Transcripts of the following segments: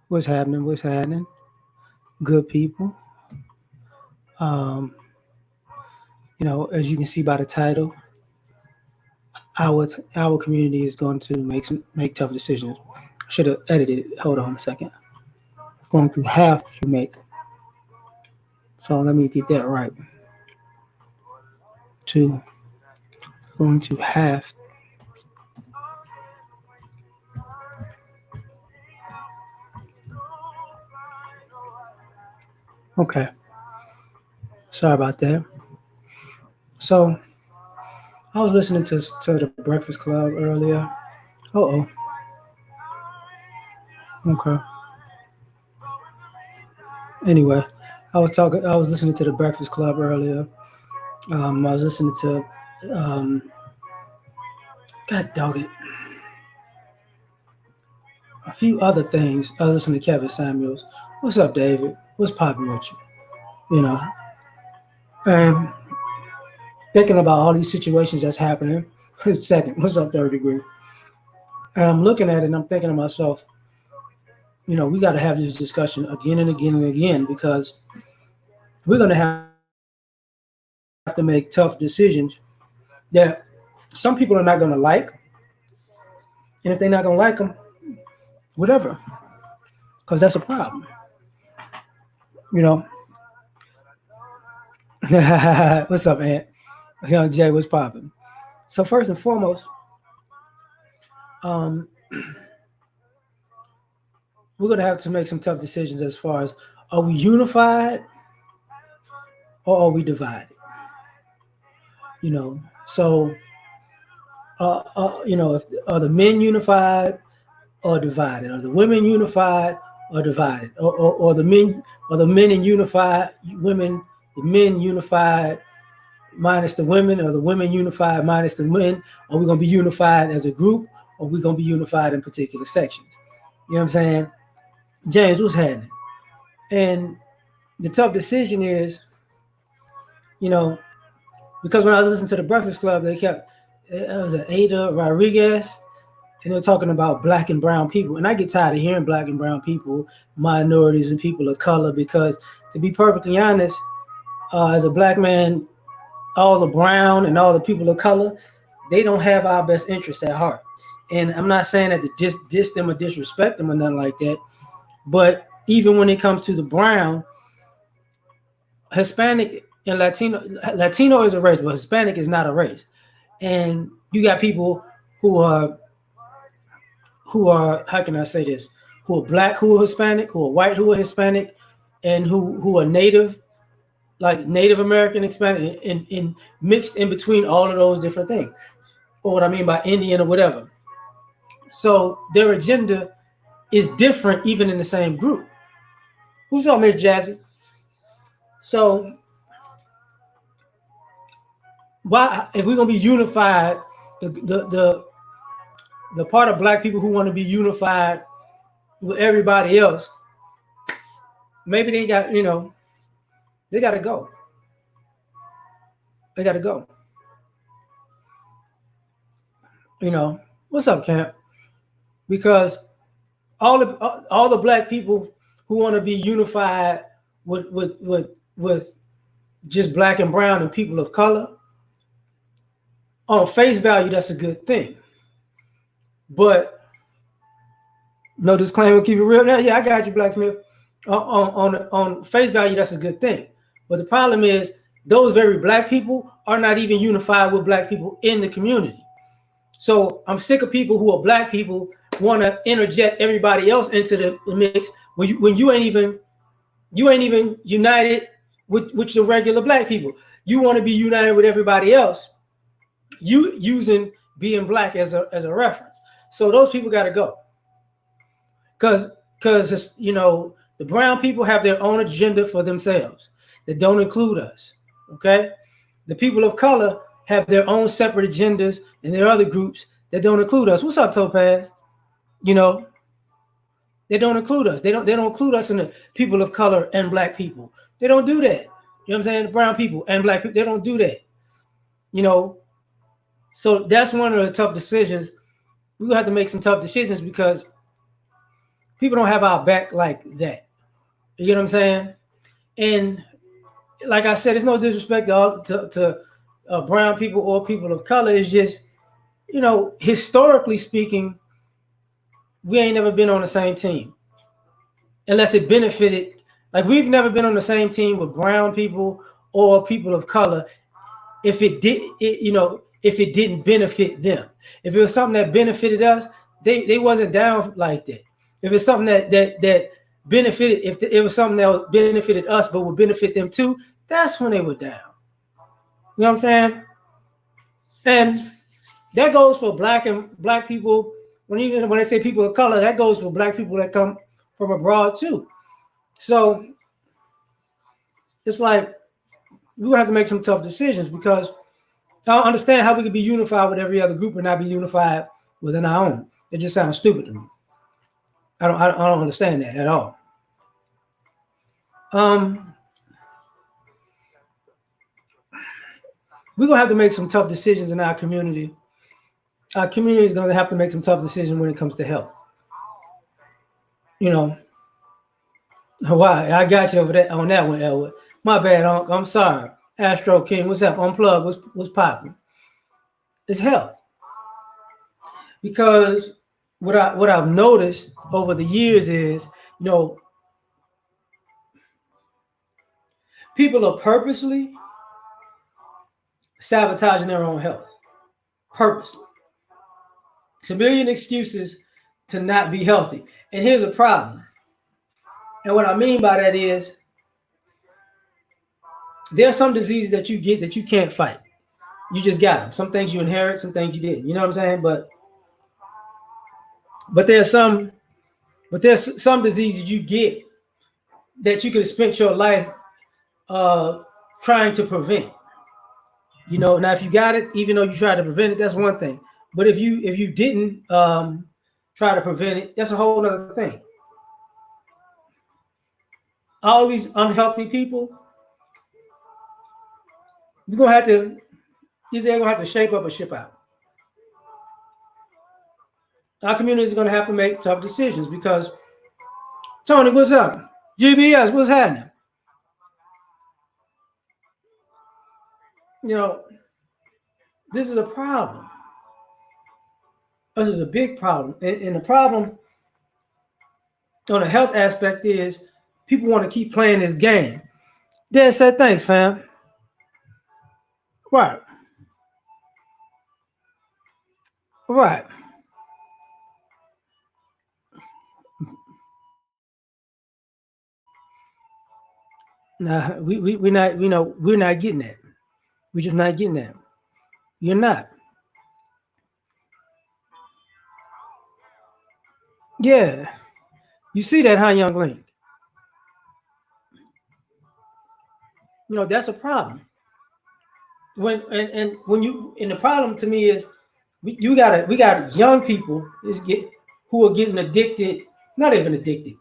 What's happening? What's happening? Good people. Um, as you can see by the title, our community is going to make tough decisions. I should have edited it. Hold on a second. Going to have to make. So let me get that right. To going to have. Okay. Sorry about that. So I was listening to the Breakfast Club earlier. Oh. Okay. Anyway, I was listening to the Breakfast Club earlier. I was listening to God dog it, a few other things. I was listening to Kevin Samuels. What's up, David? What's popping with you? And thinking about all these situations that's happening. Second, what's up, Third Degree? And I'm looking at it and I'm thinking to myself, we got to have this discussion again and again and again because we're going to have to make tough decisions that some people are not going to like. And if they're not going to like them, whatever, because that's a problem. You know, what's up, Aunt? Young Jay, what's popping? So first and foremost, um, we're gonna have to make some tough decisions as far as are we unified or are we divided? So if are the men unified or divided? Are the women unified or divided? Or the men and unified women, the men unified minus the women, or the women unified minus the men? Are we gonna be unified as a group, or are we gonna be unified in particular sections? You know what I'm saying? James, what's happening? And the tough decision is, you know, because when I was listening to the Breakfast Club, they kept it was Ada Rodriguez, and they're talking about black and brown people. And I get tired of hearing black and brown people, minorities, and people of color because, to be perfectly honest, as a black man, all the brown and all the people of color, they don't have our best interests at heart. And I'm not saying that to diss them or disrespect them or nothing like that, but even when it comes to the brown, Hispanic and Latino is a race, but Hispanic is not a race. And you got people who are how can I say this? Who are black, who are Hispanic, who are white, who are Hispanic, and who are native, like Native American Hispanic, and mixed in between all of those different things. Or what I mean by Indian or whatever. So their agenda is different even in the same group. Who's up, Miss Jazzy? So why, if we're gonna be unified, the part of black people who want to be unified with everybody else, maybe they got they got to go. They got to go. What's up, Camp? Because all the black people who want to be unified with just black and brown and people of color, on face value, that's a good thing. But no disclaimer, keep it real. Now, yeah, I got you, Blacksmith. On face value, that's a good thing. But the problem is, those very black people are not even unified with black people in the community. So I'm sick of people who are black people want to interject everybody else into the mix when you ain't even united with the regular black people. You want to be united with everybody else. You using being black as a reference. So those people got to go. Because the brown people have their own agenda for themselves that don't include us. Okay, the people of color have their own separate agendas and there are other groups that don't include us. What's up, Topaz? They don't include us. They don't include us in the people of color and black people. They don't do that. You know what I'm saying? The brown people and black people, they don't do that. So that's one of the tough decisions. We're gonna have to make some tough decisions because People don't have our back like that. You know what I'm saying? And like I said, it's no disrespect to brown people or people of color. It's just, historically speaking, we ain't never been on the same team unless it benefited. Like we've never been on the same team with brown people or people of color if it did, if it didn't benefit them. If it was something that benefited us, they wasn't down like that. If it's something that benefited, if it was something that benefited us but would benefit them too, that's when they were down. You know what I'm saying? And that goes for black people. Even when they say people of color, that goes for black people that come from abroad too. So it's like we have to make some tough decisions because I don't understand how we could be unified with every other group and not be unified within our own. It just sounds stupid to me. I don't understand that at all. We're gonna have to make some tough decisions in our community. Our community is gonna have to make some tough decisions when it comes to health. You know, why? I got you over there on that one, Elwood. My bad, Unc. I'm sorry. Astro King, what's up? Unplug, what's popping? It's health. Because what I've noticed over the years is, people are purposely sabotaging their own health. Purposely. It's a million excuses to not be healthy. And here's a problem. And what I mean by that is there are some diseases that you get that you can't fight. You just got them. Some things you inherit, some things you didn't. You know what I'm saying? But there's some diseases you get that you could have spent your life trying to prevent. Now if you got it, even though you tried to prevent it, that's one thing. But if you didn't try to prevent it, that's a whole other thing. All these unhealthy people, you're gonna have to either gonna have to shape up or ship out. Our community is gonna have to make tough decisions because Tony, what's up? GBS, what's happening? This is a problem. This is a big problem. And the problem on the health aspect is people want to keep playing this game. Dad said, thanks, fam. Right. Right. Nah, we're not, we're not getting that. We're just not getting that. You're not. Yeah. You see that, huh, young Link? That's a problem. And the problem to me is we got young people who are getting addicted, not even addicted.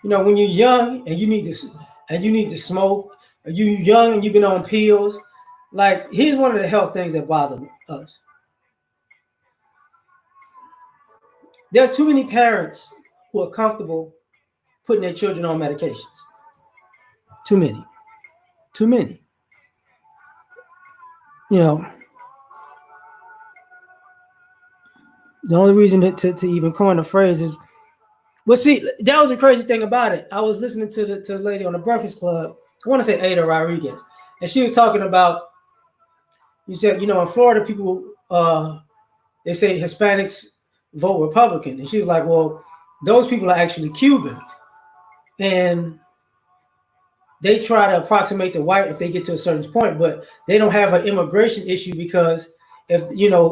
When you're young and you need to smoke, or you young and you've been on pills, like here's one of the health things that bother us. There's too many parents who are comfortable putting their children on medications. Too many. Too many. The only reason to even coin the phrase is, well, see, that was the crazy thing about it. I was listening to the lady on the Breakfast Club. I want to say Ada Rodriguez, and she was talking about. You said, in Florida, people they say Hispanics vote Republican, and she was like, well, those people are actually Cuban, and they try to approximate the white if they get to a certain point, but they don't have an immigration issue because if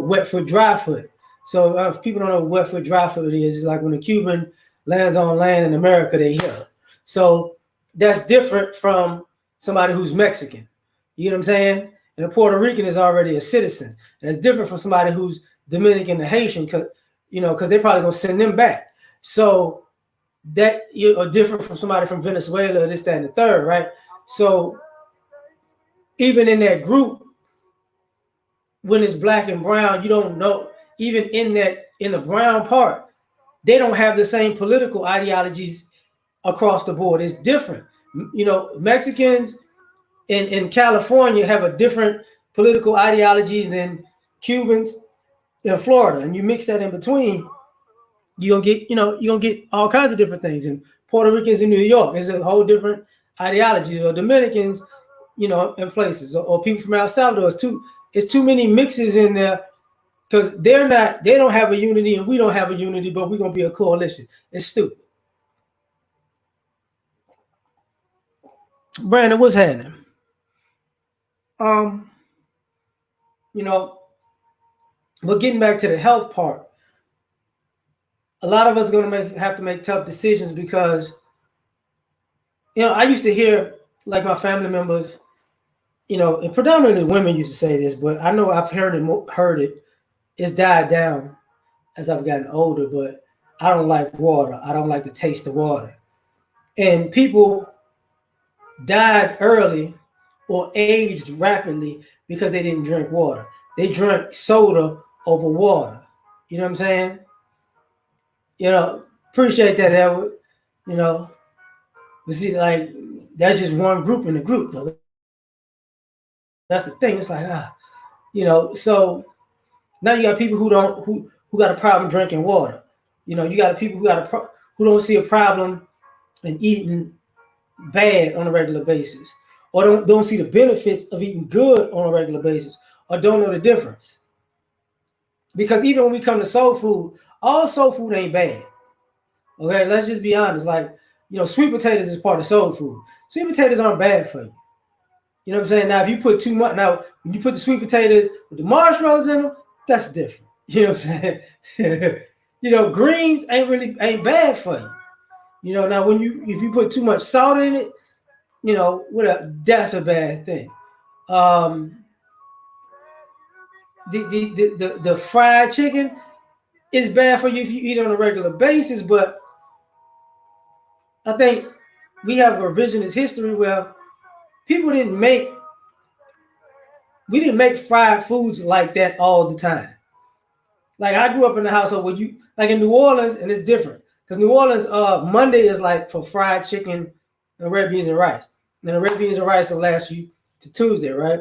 wet foot, dry foot. So if people don't know what wet foot, dry foot is, it's like when a Cuban lands on land in America, they here. So that's different from somebody who's Mexican. You know what I'm saying? And a Puerto Rican is already a citizen. And it's different from somebody who's Dominican or Haitian, because they're probably gonna send them back. So that are different from somebody from Venezuela, this, that, and the third, right? So even in that group, when it's black and brown, you don't know. Even in the brown part, they don't have the same political ideologies across the board. It's different. Mexicans in California have a different political ideology than Cubans in Florida, and you mix that in between, you're gonna get all kinds of different things. And Puerto Ricans in New York is a whole different ideology, or Dominicans, in places, or people from El Salvador. It's too many mixes in there, because they don't have a unity and we don't have a unity, but we're gonna be a coalition. It's stupid. Brandon, what's happening? Um, you know, but getting back to the health part, a lot of us are gonna have to make tough decisions, because I used to hear, like, my family members, and predominantly women used to say this, but I know I've heard it. It's died down as I've gotten older, but I don't like water. I don't like the taste of water. And people died early or aged rapidly because they didn't drink water. They drank soda over water. You know what I'm saying? Appreciate that, Edward. But see, like, that's just one group in the group, though. That's the thing. It's like, so now you got people who got a problem drinking water. You got people who don't see a problem in eating bad on a regular basis, or don't see the benefits of eating good on a regular basis, or don't know the difference. Because even when we come to soul food, all soul food ain't bad. Okay, let's just be honest. Like, sweet potatoes is part of soul food. Sweet potatoes aren't bad for you. You know what I'm saying? Now, if you put too much, now when you put the sweet potatoes with the marshmallows in them, that's different. You know what I'm saying? Greens ain't bad for you. Now if you put too much salt in it, whatever, that's a bad thing. The fried chicken is bad for you if you eat it on a regular basis, but I think we have a revisionist history where people we didn't make fried foods like that all the time. Like, I grew up in a household where like in New Orleans, and it's different. Because New Orleans, Monday is like for fried chicken and red beans and rice. And the red beans and rice will last you to Tuesday, right?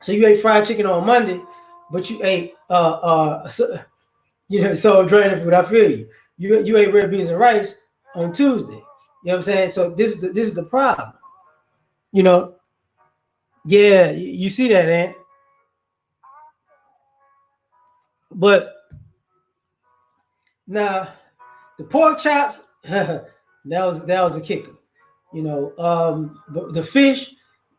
So you ate fried chicken on Monday, but you ate so draining food. I feel you. You ate red beans and rice on Tuesday. You know what I'm saying? So this is the problem. Yeah, you see that, Ant. But now the pork chops, that was a kicker. The fish,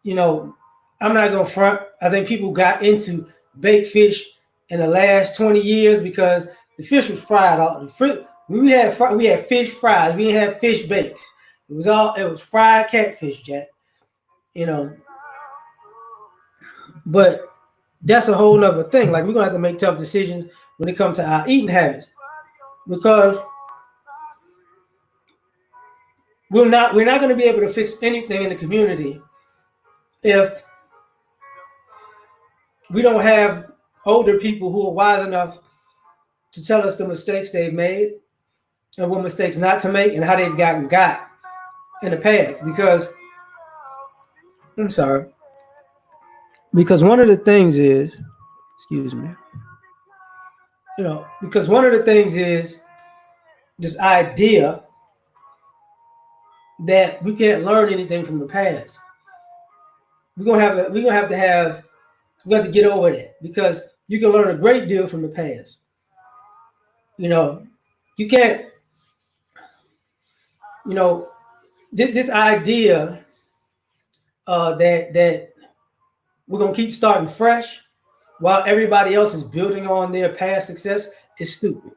I'm not gonna front. I think people got into baked fish in the last 20 years because the fish was fried. We had fish fries. We didn't have fish bakes. It was fried catfish, Jack. But that's a whole nother thing. Like, we're gonna have to make tough decisions when it comes to our eating habits, because we're not going to be able to fix anything in the community if we don't have older people who are wise enough to tell us the mistakes they've made and what mistakes not to make and how they've got in the past. Because one of the things is, excuse me, because one of the things is this idea that we can't learn anything from the past. We have to get over that, because you can learn a great deal from the past. You can't, this idea that we're gonna keep starting fresh while everybody else is building on their past success is stupid.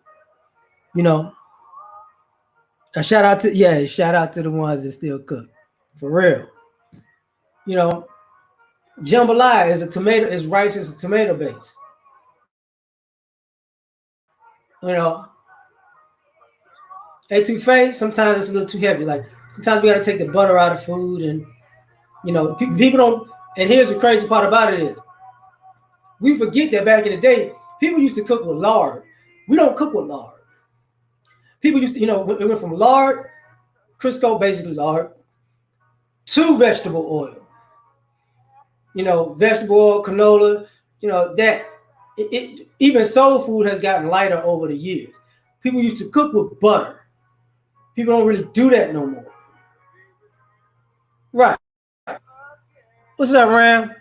A shout out to the ones that still cook, for real. Jambalaya is rice is a tomato base. Etouffee, sometimes it's a little too heavy. Like, sometimes we got to take the butter out of food, and people don't. And here's the crazy part about it is, we forget that back in the day, people used to cook with lard. We don't cook with lard. People used to, it went from lard, Crisco, basically lard, to vegetable oil. Vegetable oil, canola, that even soul food has gotten lighter over the years. People used to cook with butter. People don't really do that no more. Right. What's up, Ram?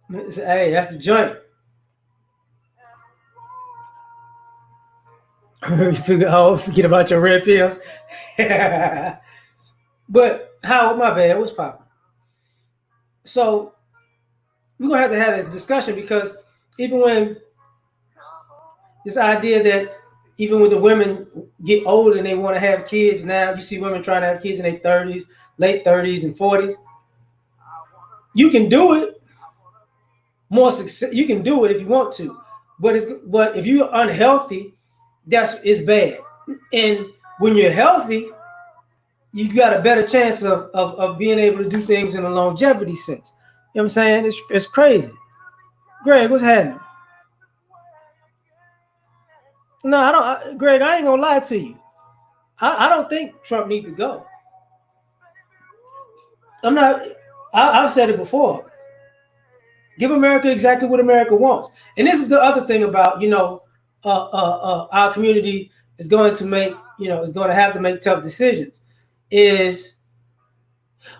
Hey, that's the joint. You forget about your red pills. But Howard, my bad, what's popping? So we're gonna have to have this discussion because even when this idea that even when the women get old and they want to have kids now, you see women trying to have kids in their 30s, late 30s and 40s. You can do it more success. You can do it if you want to, but if you're unhealthy, it's bad. And when you're healthy, you got a better chance of being able to do things in a longevity sense. You know what I'm saying? It's crazy. Greg, what's happening? No, I don't. Greg, I ain't gonna lie to you. I don't think Trump needs to go. I'm not. I've said it before. Give America exactly what America wants. And this is the other thing about our community is going to make is going to have to make tough decisions. Is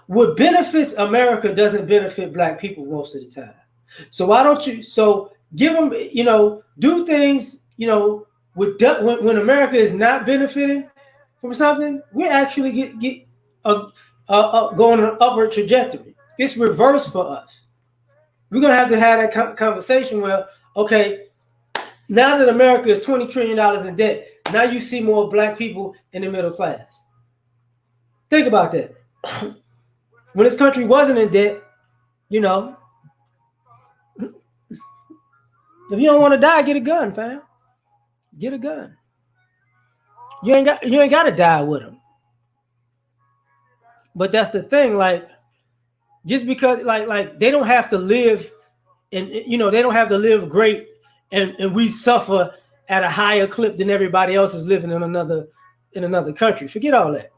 what benefits America doesn't benefit Black people most of the time. So why don't you? So give them do things when America is not benefiting from something, we actually get going on an upward trajectory. It's reversed for us. We're gonna have to have that conversation where, okay, now that America is $20 trillion in debt, now you see more Black people in the middle class. Think about that. When this country wasn't in debt, if you don't want to die, get a gun, fam. Get a gun. You ain't got to die with them. But that's the thing, like, just because like they don't have to live, and they don't have to live great, and we suffer at a higher clip than everybody else is living in another country. Forget all that.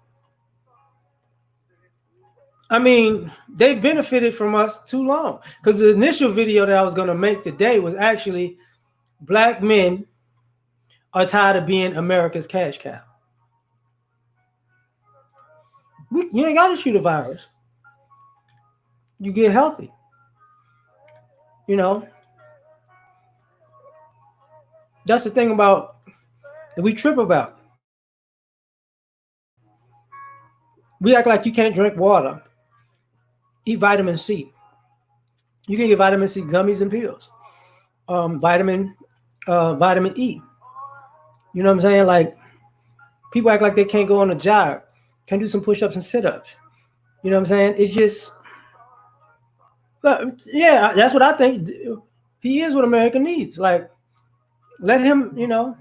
I mean, they benefited from us too long. Because the initial video that I was going to make today was actually Black men are tired of being America's cash cow. You ain't got to shoot a virus. You get healthy. That's the thing that we trip about. We act like you can't drink water, eat vitamin C. You can get vitamin C gummies and pills. Vitamin E. You know what I'm saying? Like, people act like they can't go on a job, can't do some push-ups and sit-ups. You know what I'm saying? It's just, yeah, that's what I think. He is what America needs. Like, let him,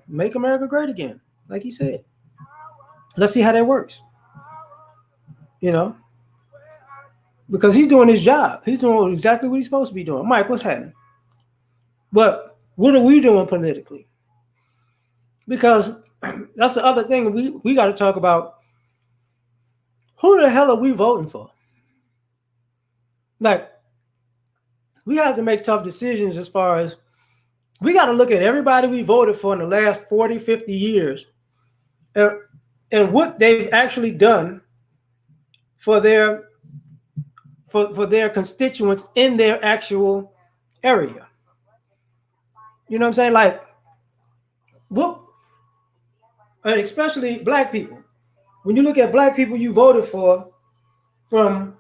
make America great again, like he said. Let's see how that works. Because he's doing his job. He's doing exactly what he's supposed to be doing. Mike, what's happening? But what are we doing politically? Because that's the other thing we got to talk about. Who the hell are we voting for? Like, we have to make tough decisions as far as we got to look at everybody we voted for in the last 40, 50 years and what they've actually done for their constituents in their actual area. You know what I'm saying? Like, and especially Black people. When you look at Black people you voted for from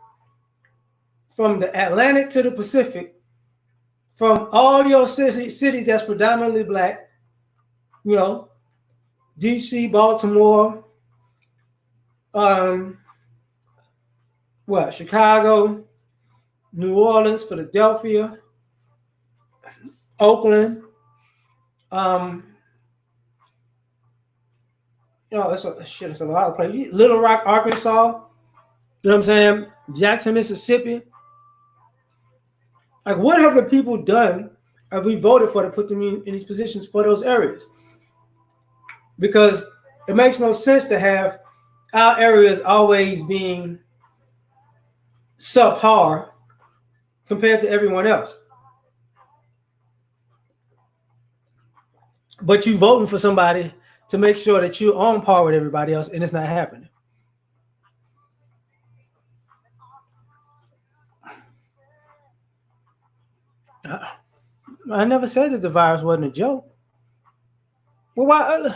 the Atlantic to the Pacific, from all your cities that's predominantly Black, DC, Baltimore, Chicago, New Orleans, Philadelphia, Oakland, it's a lot of places. Little Rock, Arkansas, you know what I'm saying? Jackson, Mississippi. Like, what have the people done? Have we voted for to put them in these positions for those areas? because it makes no sense to have our areas always being subpar compared to everyone else. But you voting for somebody to make sure that you're on par with everybody else, and it's not happening. I, I never said that the virus wasn't a joke. Well, why?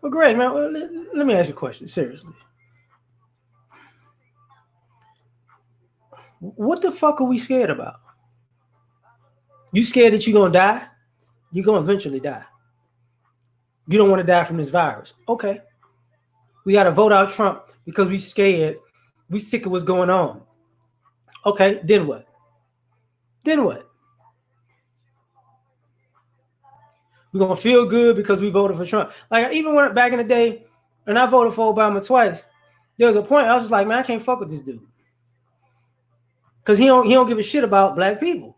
Well, Greg, man, let me ask you a question. Seriously, what the fuck are we scared about? You scared that you're gonna die? You're gonna eventually die. You don't want to die from this virus. Okay, we got to vote out Trump because we scared. We sick of what's going on. Okay, then what? Then what? We're gonna feel good because we voted for Trump. Like I even went back in the day, and I voted for Obama twice. There was a point I was just like, man, I can't fuck with this dude because he don't give a shit about black people.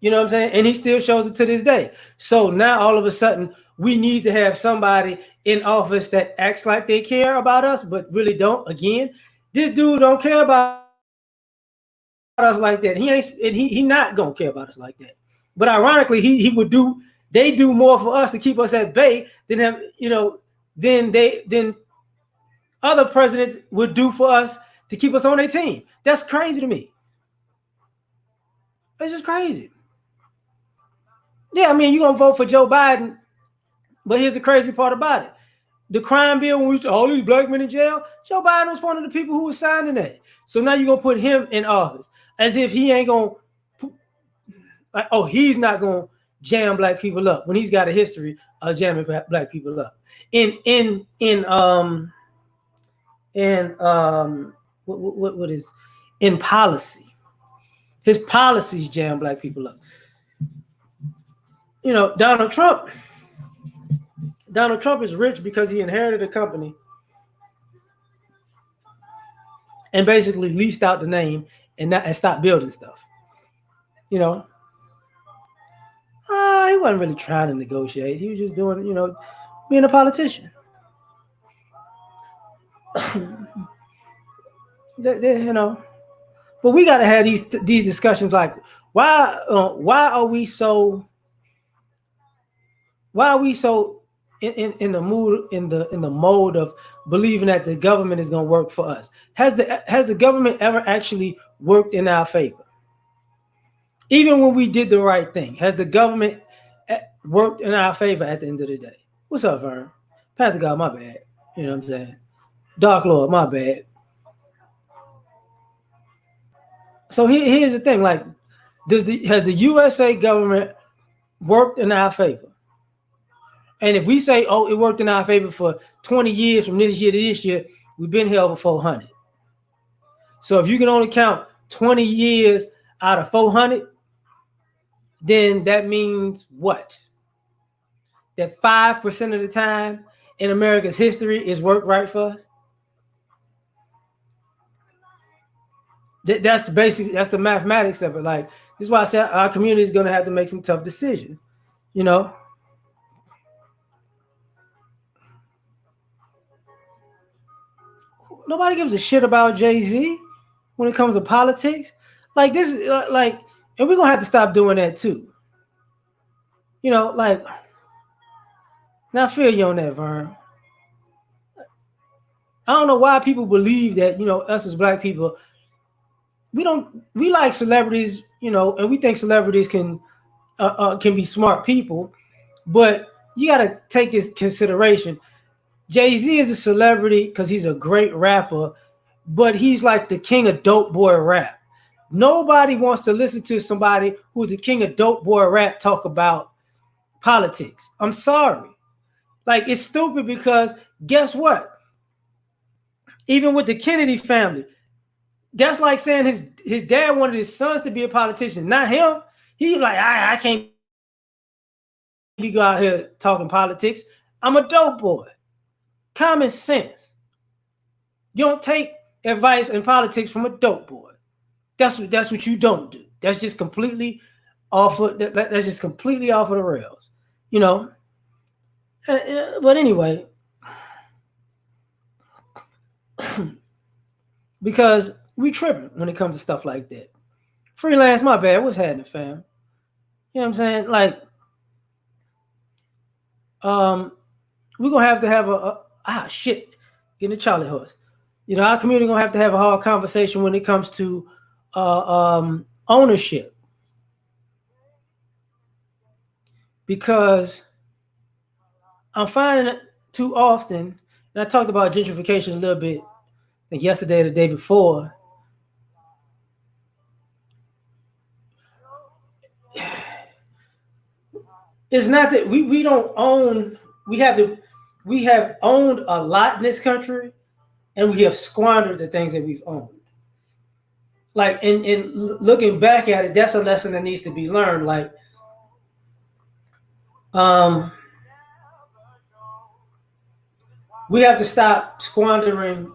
You know what I'm saying? And he still shows it to this day. So now all of a sudden we need to have somebody in office that acts like they care about us, but really don't. Again, this dude don't care about us like that. He ain't. He not gonna care about us like that. But ironically, he would do. They do more for us to keep us at bay than have than other presidents would do for us to keep us on their team. That's crazy to me. It's just crazy. Yeah, I mean, you're gonna vote for Joe Biden, but here's the crazy part about it. The crime bill, when we all these black men in jail, Joe Biden was one of the people who was signing that. So now you're gonna put him in office as if he ain't gonna like, oh, he's not gonna jam black people up when he's got a history of jamming black people up. What is in policy? His policies jam black people up. You know, Donald Trump is rich because he inherited a company and basically leased out the name and stopped building stuff. You know, he wasn't really trying to negotiate. He was just doing, being a politician. But we got to have these discussions like why are we so in the mood in the mode of believing that the government is going to work for us? Has the government ever actually worked in our favor? Even when we did the right thing, has the government worked in our favor at the end of the day? What's up, Vern? Panther God, my bad. You know what I'm saying? Dark Lord, my bad. So here's the thing: like, has the USA government worked in our favor? And if we say, oh, it worked in our favor for 20 years from this year to this year, we've been here over 400. So if you can only count 20 years out of 400, then that means what? That 5% of the time in America's history is worked right for us? That's the mathematics of it. Like, this is why I said our community is going to have to make some tough decisions. You know, nobody gives a shit about Jay-Z when it comes to politics. Like this, like, and we're gonna have to stop doing that too. You know, like, now I feel you on that, Vern. I don't know why people believe that, us as black people, we like celebrities, and we think celebrities can be smart people, but you got to take this consideration. Jay-Z is a celebrity because he's a great rapper, but he's like the king of dope boy rap. Nobody wants to listen to somebody who's the king of dope boy rap talk about politics. I'm sorry. Like, it's stupid because guess what? Even with the Kennedy family, that's like saying his dad wanted his sons to be a politician, not him. He like, I can't be go out here talking politics. I'm a dope boy. Common sense. You don't take advice in politics from a dope boy. That's what you don't do. That's just completely off of that's just completely off of the rails. But anyway, because we tripping when it comes to stuff like that. Freelance, my bad. What's happening, fam? You know what I'm saying? Like, um, we're gonna have to have shit, getting a Charlie horse. You know, our community gonna have to have a hard conversation when it comes to ownership, because I'm finding it too often, and I talked about gentrification a little bit, I think yesterday or the day before. It's not that we don't own. We have owned a lot in this country, and we have squandered the things that we've owned. Like in looking back at it, that's a lesson that needs to be learned. Like, um, we have to stop squandering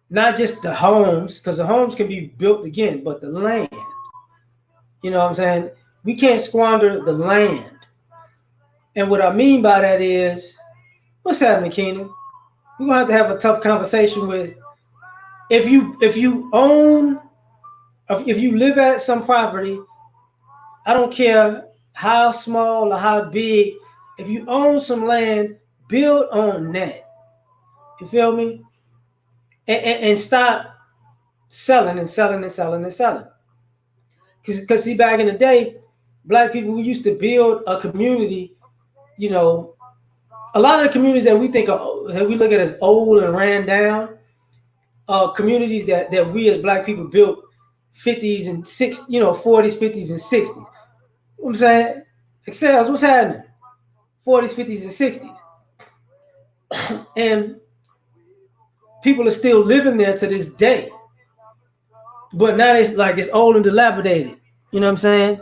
not just the homes, because the homes can be built again, but the land. You know what I'm saying? We can't squander the land. And what I mean by that is, what's happening, Keenan? We're gonna have a tough conversation with, if you own, if you live at some property, I don't care how small or how big, if you own some land, build on that. You feel me? And stop selling and selling and selling and selling. Because see, back in the day, black people, we used to build a community. You know, a lot of the communities that we think of, that we look at as old and ran down, communities that we as black people built 50s and 60s, 40s, 50s, and 60s. You know what I'm saying? Excels, what's happening? 40s, 50s, and 60s. And people are still living there to this day. But now it's like it's old and dilapidated. You know what I'm saying?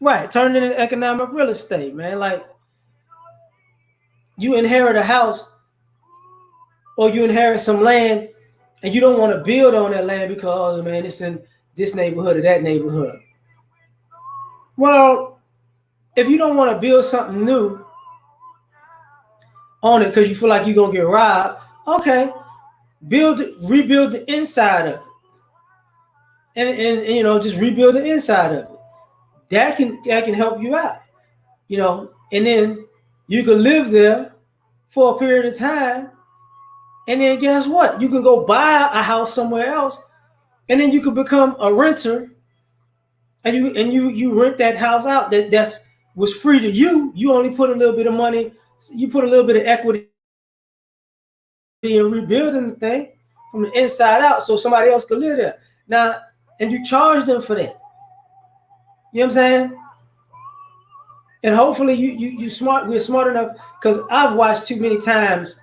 Right. Turned into economic real estate, man. Like, you inherit a house or you inherit some land and you don't want to build on that land because, man, it's in this neighborhood or that neighborhood. Well, if you don't want to build something new on it because you feel like you're going to get robbed, okay, rebuild the inside of it. And just rebuild the inside of it. That can help you out. And then you can live there for a period of time, and then guess what? You can go buy a house somewhere else, and then you can become a renter, and you rent that house out that's was free to you. You only put a little bit of money, you put a little bit of equity in rebuilding the thing from the inside out, so somebody else could live there. Now, and you charge them for that. You know what I'm saying? And hopefully we're smart enough, because I've watched too many times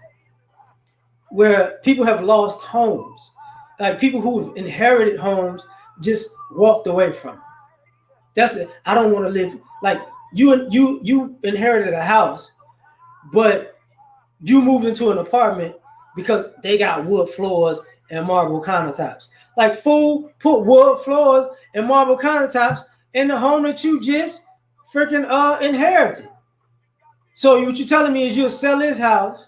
where people have lost homes, like people who've inherited homes just walked away from it. That's it. I don't want to live like you inherited a house, but you moved into an apartment because they got wood floors and marble countertops. Like, fool, put wood floors and marble countertops in the home that you just freaking inherited. So what you're telling me is you'll sell this house,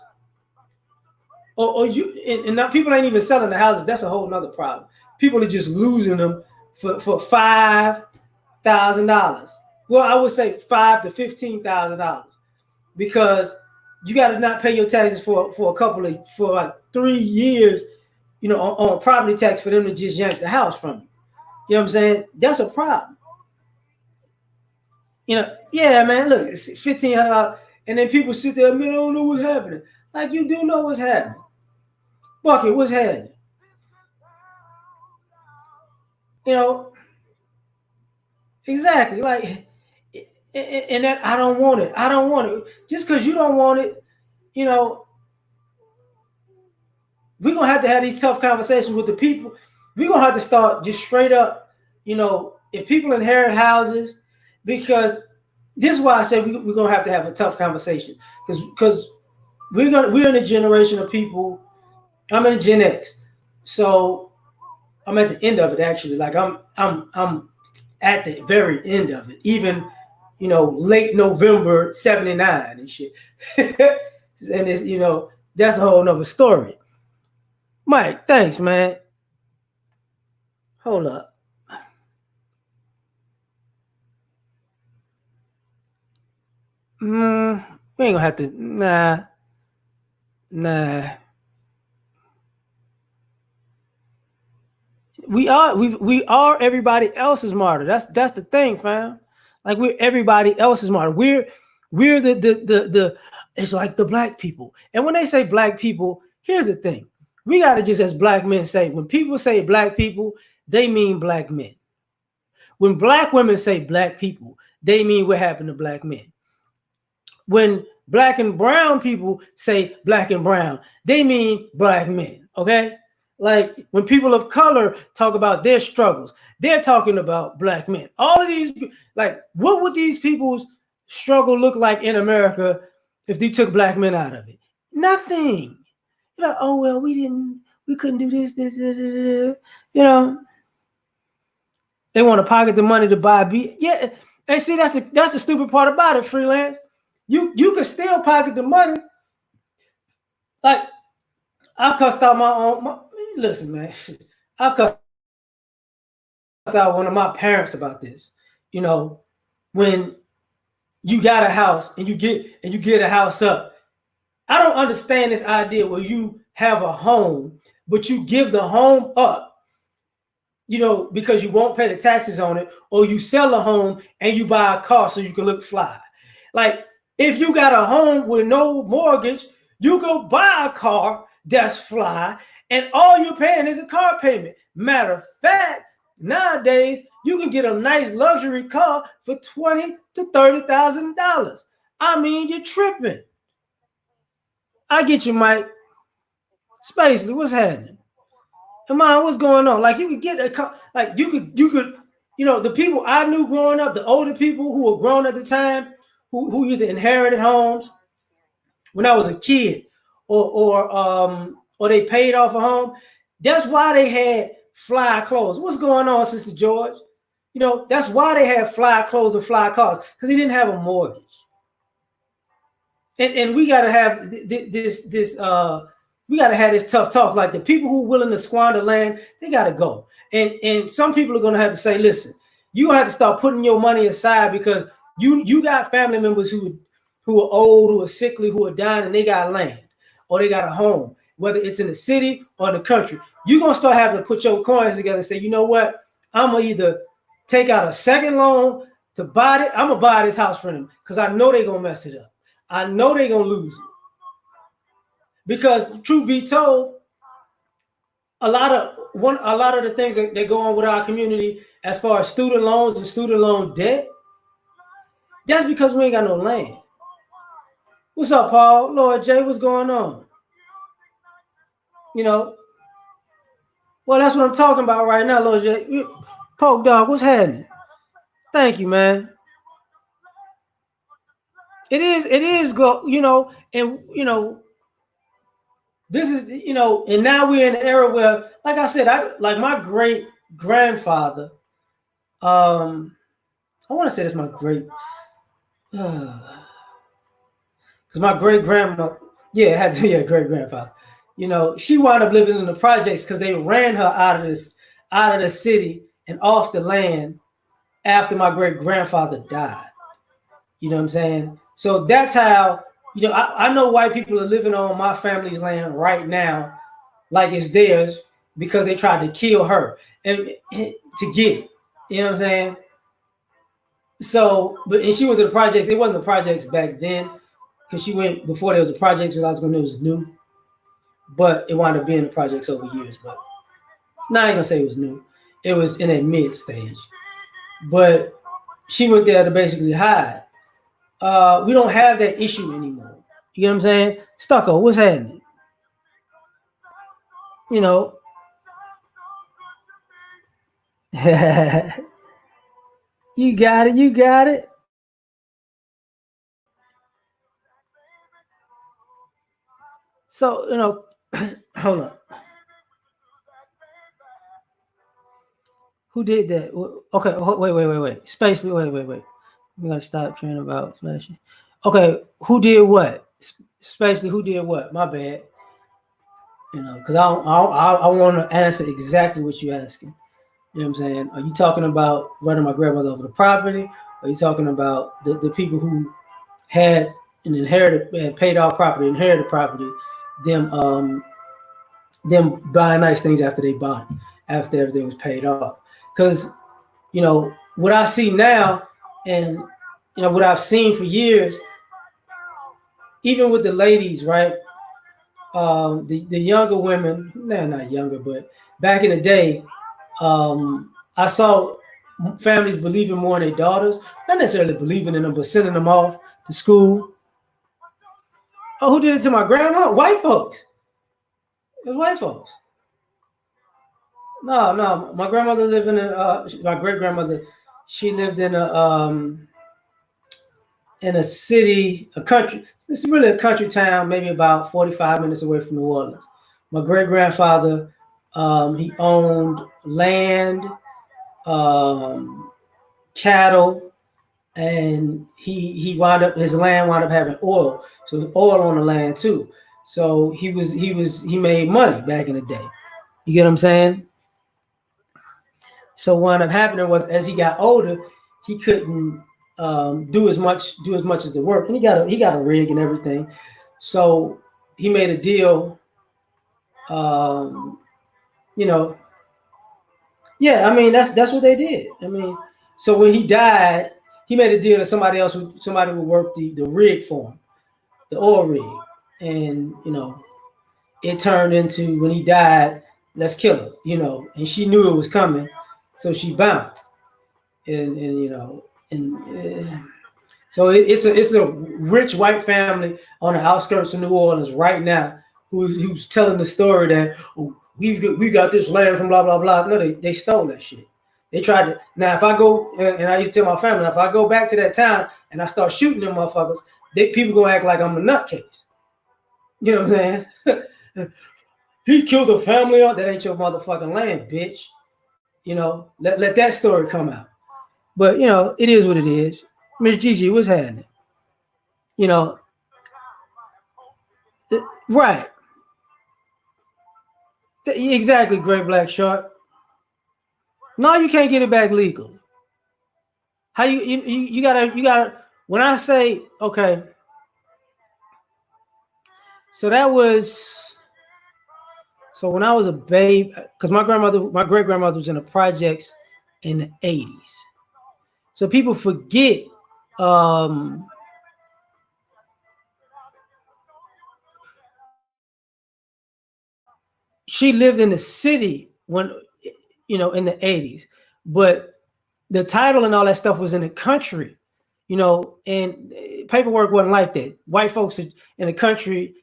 or you and now people ain't even selling the houses. That's a whole nother problem. People are just losing them for $5,000. Well, I would say $5,000 to $15,000, because you got to not pay your taxes for like 3 years, on property tax, for them to just yank the house from you. You know what I'm saying? That's a problem. Yeah, man. Look, it's $1,500, and then people sit there, man, I don't know what's happening. Like, you do know what's happening. Bucket, what's happening? You know, exactly. Like, and that I don't want it. I don't want it. Just because you don't want it, you know, we're gonna have to have these tough conversations with the people. We're gonna have to start just straight up, if people inherit houses, because this is why I say we're gonna have to have a tough conversation, because we're in a generation of people. I'm in Gen X, so I'm at the end of it, actually. Like, I'm at the very end of it. Even late November '79 and shit. And it's, that's a whole nother story. Mike, thanks, man. Hold up. We ain't gonna have to. Nah. We are everybody else's martyr. That's the thing, fam. Like we're everybody else's martyr. We're the it's like the black people. And when they say black people, here's the thing. We gotta just as black men say, when people say black people, they mean black men. When black women say black people, they mean what happened to black men. When black and brown people say black and brown, they mean black men. Okay. Like when people of color talk about their struggles, they're talking about black men. All of these, like, what would these people's struggle look like in America if they took black men out of it? Nothing. You're like, oh well, we couldn't do this. You know, they want to pocket the money to buy beat. Yeah, and see that's the stupid part about it, freelance. You can still pocket the money. Like I've cussed out listen, man. I've cussed out one of my parents about this. You know, when you got a house and you get a house up. I don't understand this idea where you have a home, but you give the home up, because you won't pay the taxes on it, or you sell a home and you buy a car so you can look fly. Like, if you got a home with no mortgage, you go buy a car that's fly, and all you're paying is a car payment. Matter of fact, nowadays you can get a nice luxury car for $20,000 to $30,000. I mean, you're tripping. I get you, Mike. Spacely, what's happening? Come on, what's going on? Like you could get a car, like you could, the people I knew growing up, the older people who were grown at the time, who either inherited homes when I was a kid, or they paid off a home. That's why they had fly clothes. What's going on, Sister George? That's why they had fly clothes and fly cars, because they didn't have a mortgage. And we gotta have this we gotta have this tough talk. Like the people who are willing to squander land, they gotta go. And some people are gonna have to say, listen, you have to start putting your money aside, because you got family members who are old, who are sickly, who are dying, and they got land or they got a home, whether it's in the city or in the country. You're gonna start having to put your coins together and say, you know what? I'm gonna either take out a second loan to buy it. I'm gonna buy this house for them because I know they're gonna mess it up. I know they're gonna lose it. Because truth be told, a lot of the things that go on with our community as far as student loans and student loan debt, that's because we ain't got no land. What's up, Paul? Lord Jay, what's going on? You know, well, that's what I'm talking about right now, Lord Jay. Poke Dog, what's happening? Thank you, man. It is go, and this is, and now we're in an era where, like I said, like my great grandfather, I want to say that's my great, because my great grandma, yeah, it had to be a great grandfather. She wound up living in the projects because they ran her out of the city and off the land after my great grandfather died. You know what I'm saying? So that's how, I know white people are living on my family's land right now, like it's theirs, because they tried to kill her and to get it. You know what I'm saying? So, and she went to the projects. It wasn't the projects back then, because she went before there was a project, so I was going to know it was new. But it wound up being the projects over years. But now I ain't gonna say it was new. It was in a mid stage. But she went there to basically hide. We don't have that issue anymore. You know what I'm saying? Stucco, what's happening? You know. You got it. You got it. So, hold up. Who did that? Okay, wait. Space, wait. We gotta stop caring about flashing. Okay, who did what? Especially who did what? My bad. Because I want to answer exactly what you're asking. You know what I'm saying? Are you talking about running my grandmother over the property? Are you talking about the people who had an inherited and paid off property, inherited property, them them buying nice things after they bought it, after everything was paid off? Because what I see now, and what I've seen for years, even with the ladies, right? The younger women, no, not younger, but back in the day, I saw families believing more in their daughters, not necessarily believing in them, but sending them off to school. Oh, who did it to my grandma? White folks. It was white folks. No, no, my grandmother lived in my great grandmother. She lived in a city, a country. This is really a country town, maybe about 45 minutes away from New Orleans. My great grandfather, he owned land, um, cattle, and he wound up his land wound up having oil, so oil on the land too. So he made money back in the day. You get what I'm saying? So what ended up happening was as he got older, he couldn't do as much as the work, and he got a rig and everything. So he made a deal. Um, you know, yeah, I mean that's what they did. I mean, so when he died, he made a deal that somebody would work the rig for him, the oil rig, and it turned into when he died, let's kill her, and she knew it was coming, so she bounced, and so it's a rich white family on the outskirts of New Orleans right now who's telling the story that we got this land from blah blah blah. No, they stole that shit. They tried to. Now if I go and I used to tell my family, if I go back to that town and I start shooting them motherfuckers, people gonna act like I'm a nutcase. You know what I'm saying? He killed a family. That ain't your motherfucking land, bitch. Let that story come out. But it is what it is. Miss Gigi, what's happening? You know, right? Exactly, Great Black Shark. No, you can't get it back legally. How you gotta when I say okay, so that was so when I was a babe, because my great grandmother was in the projects in the 80s. So people forget um she lived in the city when in the 80s, but the title and all that stuff was in the country, and paperwork wasn't like that. White folks in the country,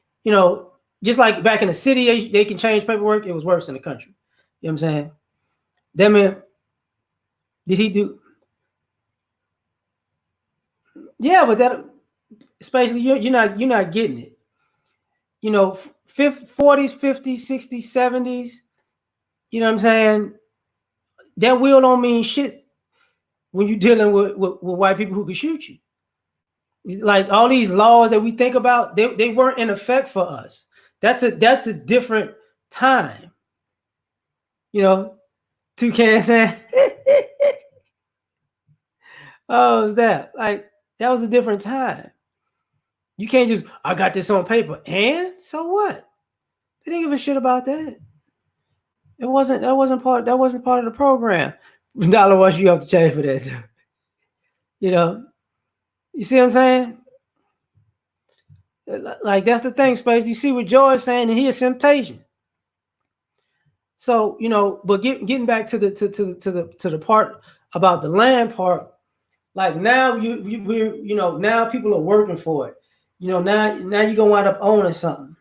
just like back in the city, they can change paperwork. It was worse in the country. You know what I'm saying? That man, did he do? Yeah, but that especially you're not getting it. 40s, 50s, 60s, 70s. You know what I'm saying? That will don't mean shit when you're dealing with white people who can shoot you. Like all these laws that we think about, they weren't in effect for us. That's a different time. Toucan saying, "Oh, is that like that was a different time? You can't just I got this on paper, and so what? They didn't give a shit about that. That wasn't part of the program. Dollar Wash, you have to change for that too. You know, you see what I'm saying? Like that's the thing, Space. You see what George saying, and here's temptation. So but getting back to the part about the land part, like now we're now people are working for it. Now you're gonna wind up owning something.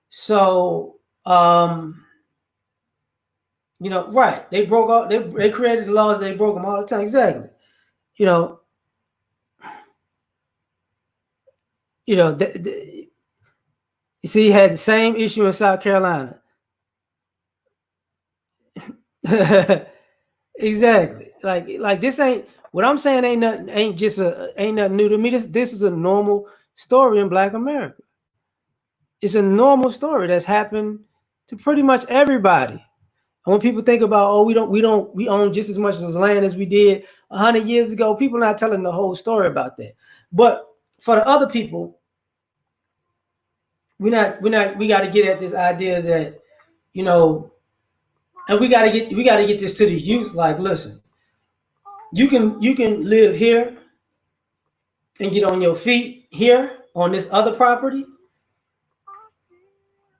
So right? They broke all they created the laws. They broke them all the time. Exactly. You know, you see, you had the same issue in South Carolina. Exactly. Like this ain't What I'm saying ain't nothing new to me. This is a normal story in Black America. It's a normal story that's happened to pretty much everybody. And when people think about, oh, we own just as much as land as we did 100 years ago, people are not telling the whole story about that. But for the other people, we got to get at this idea that, you know, and we got to get this to the youth. Like, listen, you can live here and get on your feet here on this other property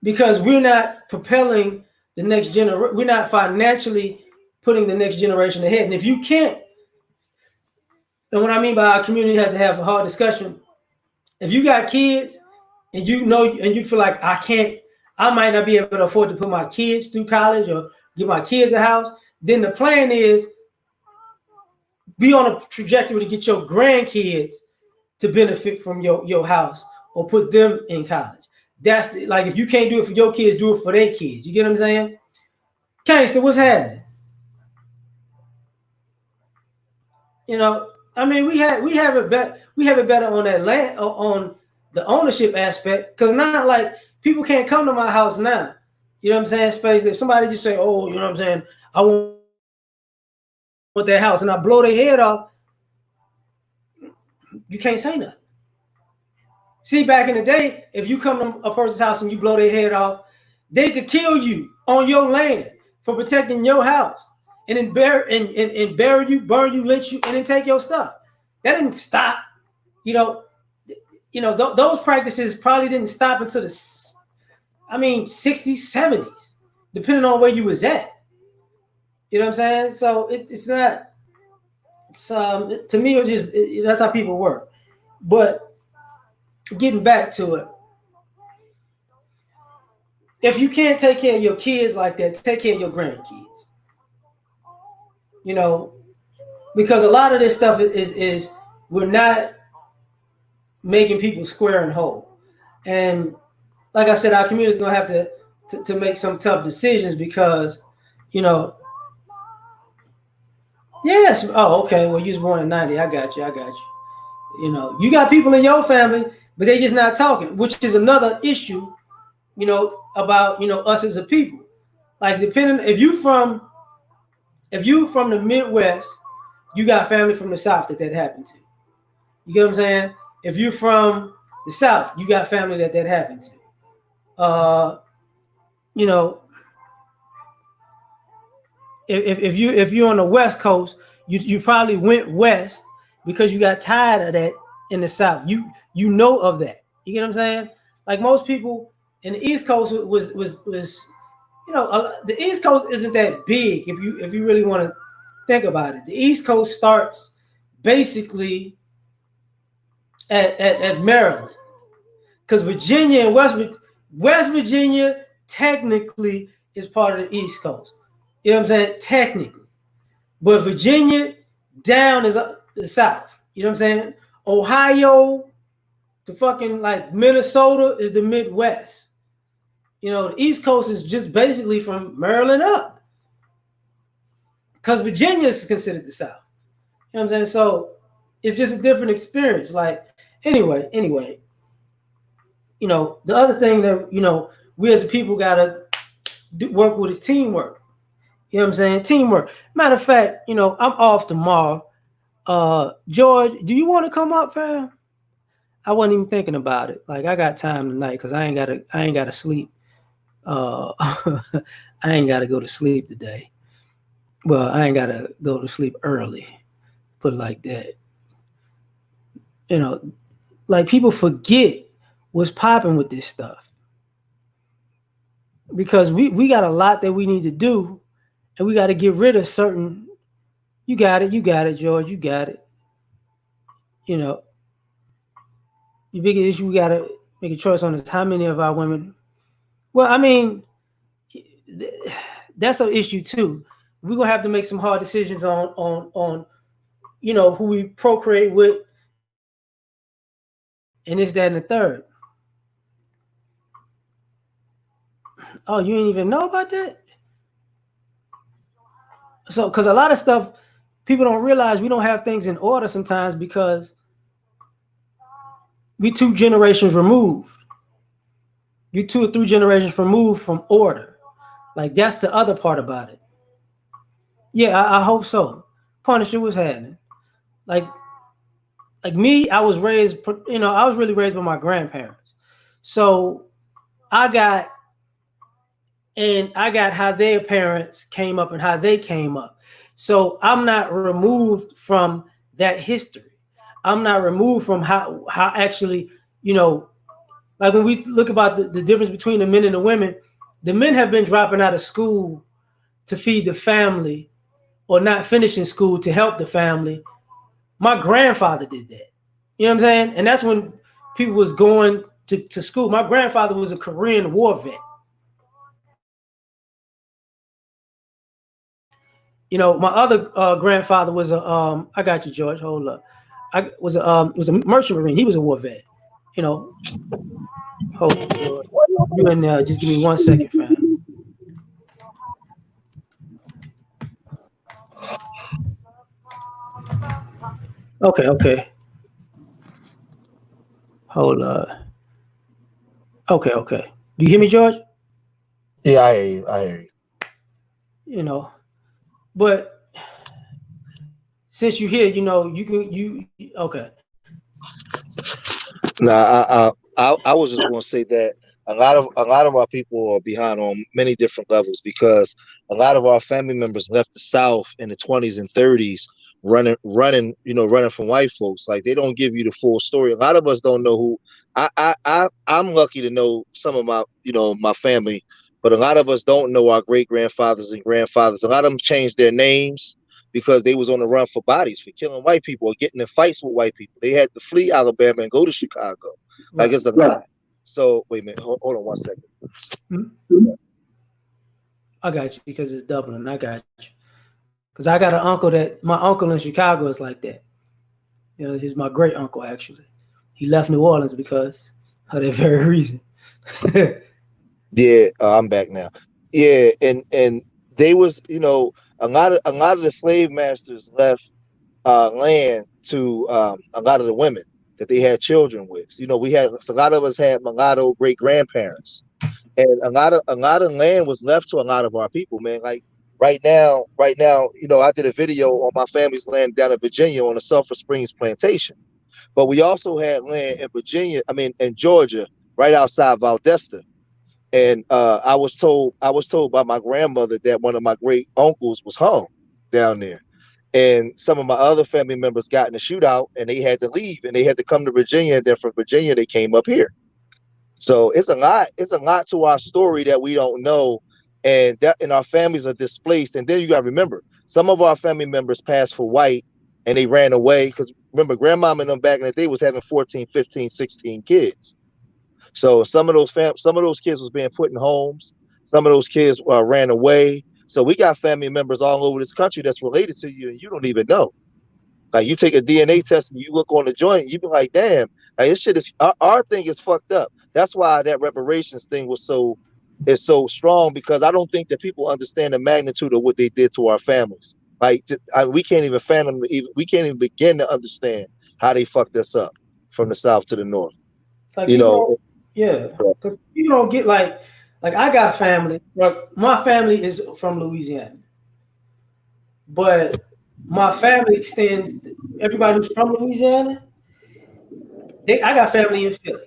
because we're not propelling the next generation. We're not financially putting the next generation ahead. And if you can't, and what I mean by our community has to have a hard discussion. If you got kids and you know and you feel like I might not be able to afford to put my kids through college or give my kids a house, then the plan is be on a trajectory to get your grandkids to benefit from your house or put them in college. Like if you can't do it for your kids, do it for their kids. You get what I'm saying? Gangster, what's happening? You know, I mean, we have it better on that land on the ownership aspect because not like people can't come to my house now. You know what I'm saying? Space. If somebody just say, "Oh, you know what I'm saying? I want that house," and I blow their head off, you can't say nothing. See, back in the day, if you come to a person's house and you blow their head off, they could kill you on your land for protecting your house, and then bury you, burn you, lynch you, and then take your stuff. That didn't stop. You know, those practices probably didn't stop until the 60s, 70s, depending on where you was at. You know what I'm saying? So it's not. It's to me, that's how people work. But getting back to it, if you can't take care of your kids like that, take care of your grandkids. You know, because a lot of this stuff is we're not making people square and whole. And like I said, our community is gonna have to make some tough decisions because, you know, yes, oh, okay, well, you was born in '90. I got you. I got you. You know, you got people in your family, but they just not talking, which is another issue. You know, about us as a people. Like depending if you from the Midwest, you got family from the South that happened to. You get what I'm saying? If you're from the South, you got family that happened to. Uh, you know, if you're on the West Coast, you probably went west because you got tired of that in the South. You know of that. You get what I'm saying? Like most people in the East Coast was the East Coast isn't that big if you really want to think about it. The East Coast starts basically at Maryland because Virginia and West Virginia technically is part of the East Coast. You know what I'm saying? Technically, but Virginia down is up the South. You know what I'm saying? Ohio to fucking like Minnesota is the Midwest. You know, the East Coast is just basically from Maryland up. Because Virginia is considered the South. You know what I'm saying? So it's just a different experience. Like, anyway, the other thing that, we as a people gotta work with is teamwork. You know what I'm saying? Teamwork. Matter of fact, I'm off tomorrow. George, do you want to come up, fam? I wasn't even thinking about it. Like I got time tonight because I ain't gotta sleep. I ain't gotta go to sleep today. Well, I ain't gotta go to sleep early. Put it like that. You know, like people forget what's popping with this stuff because we got a lot that we need to do, and we got to get rid of certain. You got it, George. You got it. You know, the biggest issue we got to make a choice on is how many of our women. Well, I mean, that's an issue too. We're gonna have to make some hard decisions on who we procreate with, and this, that, and the third. Oh, you ain't even know about that? So, because a lot of stuff people don't realize we don't have things in order sometimes because we two generations removed. You 2 or 3 generations removed from order. Like that's the other part about it. Yeah, I hope so. Punisher was happening. Like like me, I was raised. I was really raised by my grandparents. So I got I got how their parents came up and how they came up. So I'm not removed from that history. I'm not removed from how actually, like when we look about the difference between the men and the men have been dropping out of school to feed the family or not finishing school to help the family. My grandfather did that. You know what I'm saying? And that's when people was going to school. My grandfather was a Korean war vet. My other grandfather was a I got you, George. Hold up. I was a merchant marine. He was a war vet. You know, hold up, George. You in there? Just give me 1 second, fam. Okay, okay. Hold up. Okay, okay. Do you hear me, George? Yeah, I hear you. I hear you. You know, but since you're here, you can okay. Nah, I was just going to say that a lot of our people are behind on many different levels because a lot of our family members left the South in the 20s and 30s, running from white folks. Like they don't give you the full story. A lot of us don't know who. I'm lucky to know some of my family, but a lot of us don't know our great grandfathers and grandfathers. A lot of them changed their names because they was on the run for bodies, for killing white people or getting in fights with white people. They had to flee Alabama and go to Chicago. Like Right. it's a lot. So wait a minute, hold on 1 second. Hmm? I got you because it's Dublin. I got you because I got an uncle that my uncle in Chicago is like that. He's my great uncle actually. He left New Orleans because of that very reason. Yeah, I'm back now. Yeah, and they was a lot of the slave masters left land to a lot of the women that they had children with. We had a lot of us had mulatto great grandparents, and a lot of land was left to a lot of our people, man. Like right now, I did a video on my family's land down in Virginia on the Sulphur Springs plantation, but we also had land in Virginia, I mean in Georgia, right outside Valdesta. And I was told by my grandmother that one of my great uncles was hung down there, and some of my other family members got in a shootout and they had to leave and they had to come to Virginia, and then from Virginia they came up here. So it's a lot to our story that we don't know, and our families are displaced. And then you got to remember, some of our family members passed for white and they ran away because remember, grandmama and them back in the day was having 14, 15, 16 kids. So some of those kids was being put in homes. Some of those kids ran away. So we got family members all over this country that's related to you and you don't even know. Like you take a DNA test and you look on the joint, you be like, damn, like this shit is our thing is fucked up. That's why that reparations thing is so strong, because I don't think that people understand the magnitude of what they did to our families. Like we can't even fathom, we can't even begin to understand how they fucked us up from the south to the north. Like You people know, don't, yeah, because people don't get like I got family. Like my family is from Louisiana, but my family extends. Everybody who's from Louisiana, I got family in Philly.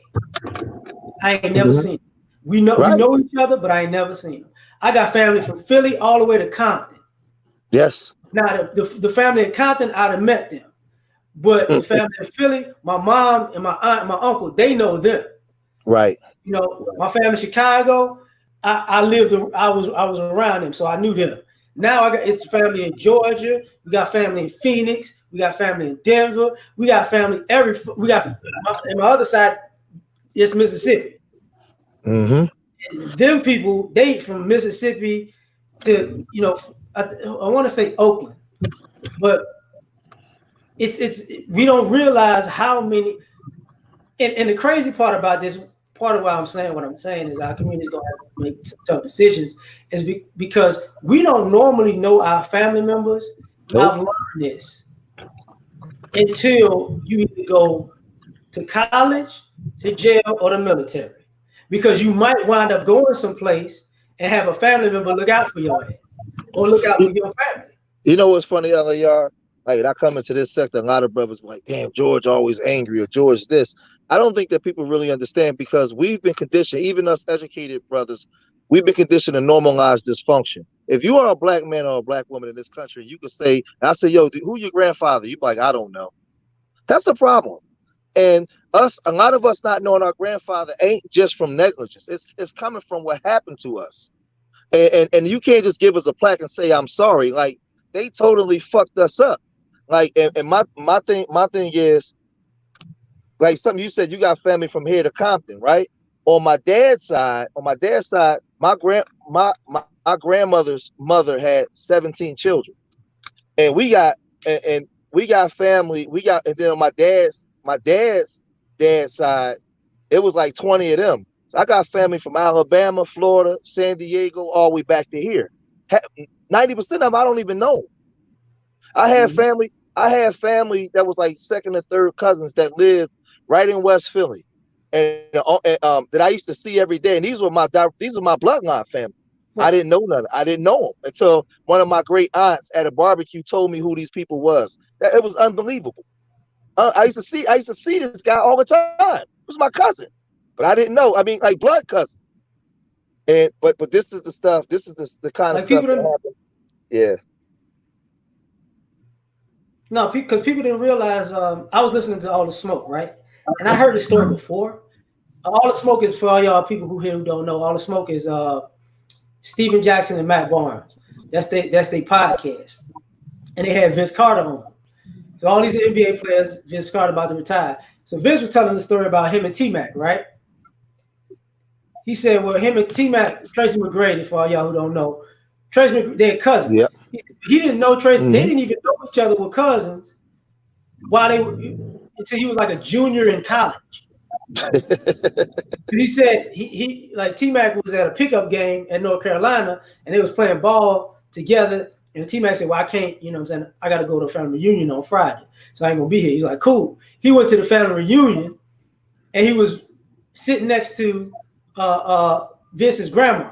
I ain't never mhm, seen them. We right? know each other, but I ain't never seen them. I got family from Philly all the way to Compton. Yes. Now the family in Compton, I'd have met them, but the family in Philly, my mom and my aunt and my uncle, they know them. Right. My family in Chicago, I was around them, so I knew them. Now I got it's family in Georgia. We got family in Phoenix. We got family in Denver. We got family we got and my other side is Mississippi. Hmm. And them people, they from Mississippi to I want to say Oakland, but it's we don't realize how many. And the crazy part about this, part of why I'm saying what I'm saying is our community is going to have to make some tough decisions, is because we don't normally know our family members Nope. I've learned this until you either go to college, to jail, or the military. Because you might wind up going someplace and have a family member look out for your ass or look out You, for your family. you know what's funny, LAR? Like, I come into this sector, a lot of brothers be like, damn, George always angry, or George this. I don't think that people really understand, because we've been conditioned, even us educated brothers, we've been conditioned to normalize dysfunction. If you are a black man or a black woman in this country, you could say, I say, yo, who your grandfather? You be like, I don't know. That's a problem. And a lot of us not knowing our grandfather ain't just from negligence. It's coming from what happened to us. And you can't just give us a plaque and say I'm sorry. Like, they totally fucked us up. Like, and my thing is, like, something you said, you got family from here to Compton, right? On my dad's side, my grandmother's mother had 17 children, and and we got family. We got, and then on my dad's dad's side, it was like 20 of them. So I got family from Alabama, Florida, San Diego, all the way back to here. 90% of them I don't even know. I had Mhm. family. I had family that was like second or third cousins that lived right in West Philly, and that I used to see every day. And these were my bloodline family. I Right. didn't know nothing. I didn't know them until one of my great aunts at a barbecue told me who these people was. It was unbelievable. I used to see this guy all the time. It was my cousin, but I didn't know. I mean, like, blood cousin. And but this is the stuff. This is the kind of Like stuff people that didn't, happened. Yeah. no, because people didn't realize. I was listening to All the Smoke, right? And I heard the story before. All the Smoke is, for all y'all people who here who don't know. All the Smoke is Stephen Jackson and Matt Barnes. That's their podcast, and they had Vince Carter on. So all these NBA players, Vince Carter about to retire. So Vince was telling the story about him and T Mac, right? He said, well, him and T Mac, Tracy McGrady, for all y'all who don't know, they're cousins. Yep. He didn't know Tracy. They Hmm. didn't even know each other were cousins while they were until he was like a junior in college. He said he like T Mac was at a pickup game at North Carolina and they was playing ball together. And T Mac said, well, I can't, you know what I'm saying? I got to go to a family reunion on Friday. So I ain't going to be here. He's like, cool. He went to the family reunion and he was sitting next to Vince's grandma.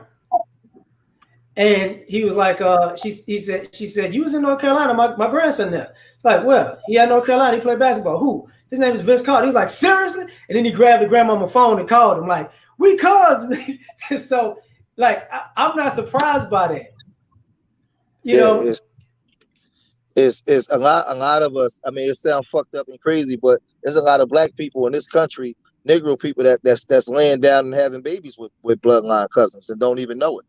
And he was like, she said, you was in North Carolina, my grandson there. It's like, well, he had North Carolina, he played basketball. Who? His name is Vince Carter. He was like, seriously? And then he grabbed the grandmama phone and called him, like, we cousins. So, like, I'm not surprised by that. You Yeah, know? it's a lot of us. I mean, it sounds fucked up and crazy, but there's a lot of black people in this country, Negro people, that's laying down and having babies with bloodline cousins and don't even know it.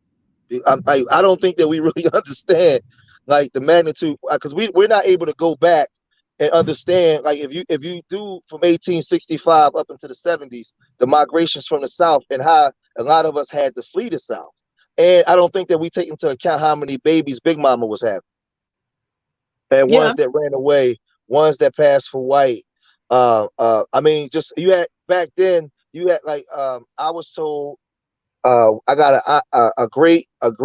I don't think that we really understand, like, the magnitude, because we're not able to go back and understand, like, if you do from 1865 up into the 70s, the migrations from the South, and how a lot of us had to flee the South. And I don't think that we take into account how many babies Big Mama was having, and Yeah. ones that ran away, ones that passed for white. I mean, just, you had back then, you had, like, I was told, I got a great aunt.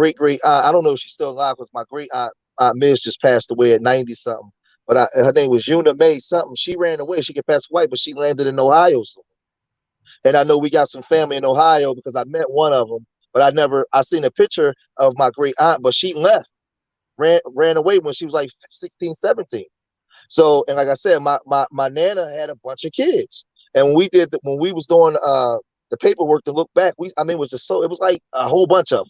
I don't know if she's still alive, because my great aunt Miz just passed away at 90 something. But her name was Una Mae something. She ran away. She could pass white, but she landed in Ohio. And I know we got some family in Ohio, because I met one of them. But I seen a picture of my great aunt, but she left, ran away when she was like 16, 17. So, and like I said, my nana had a bunch of kids, and when we was doing the paperwork to look back, I mean, it was just it was like a whole bunch of them.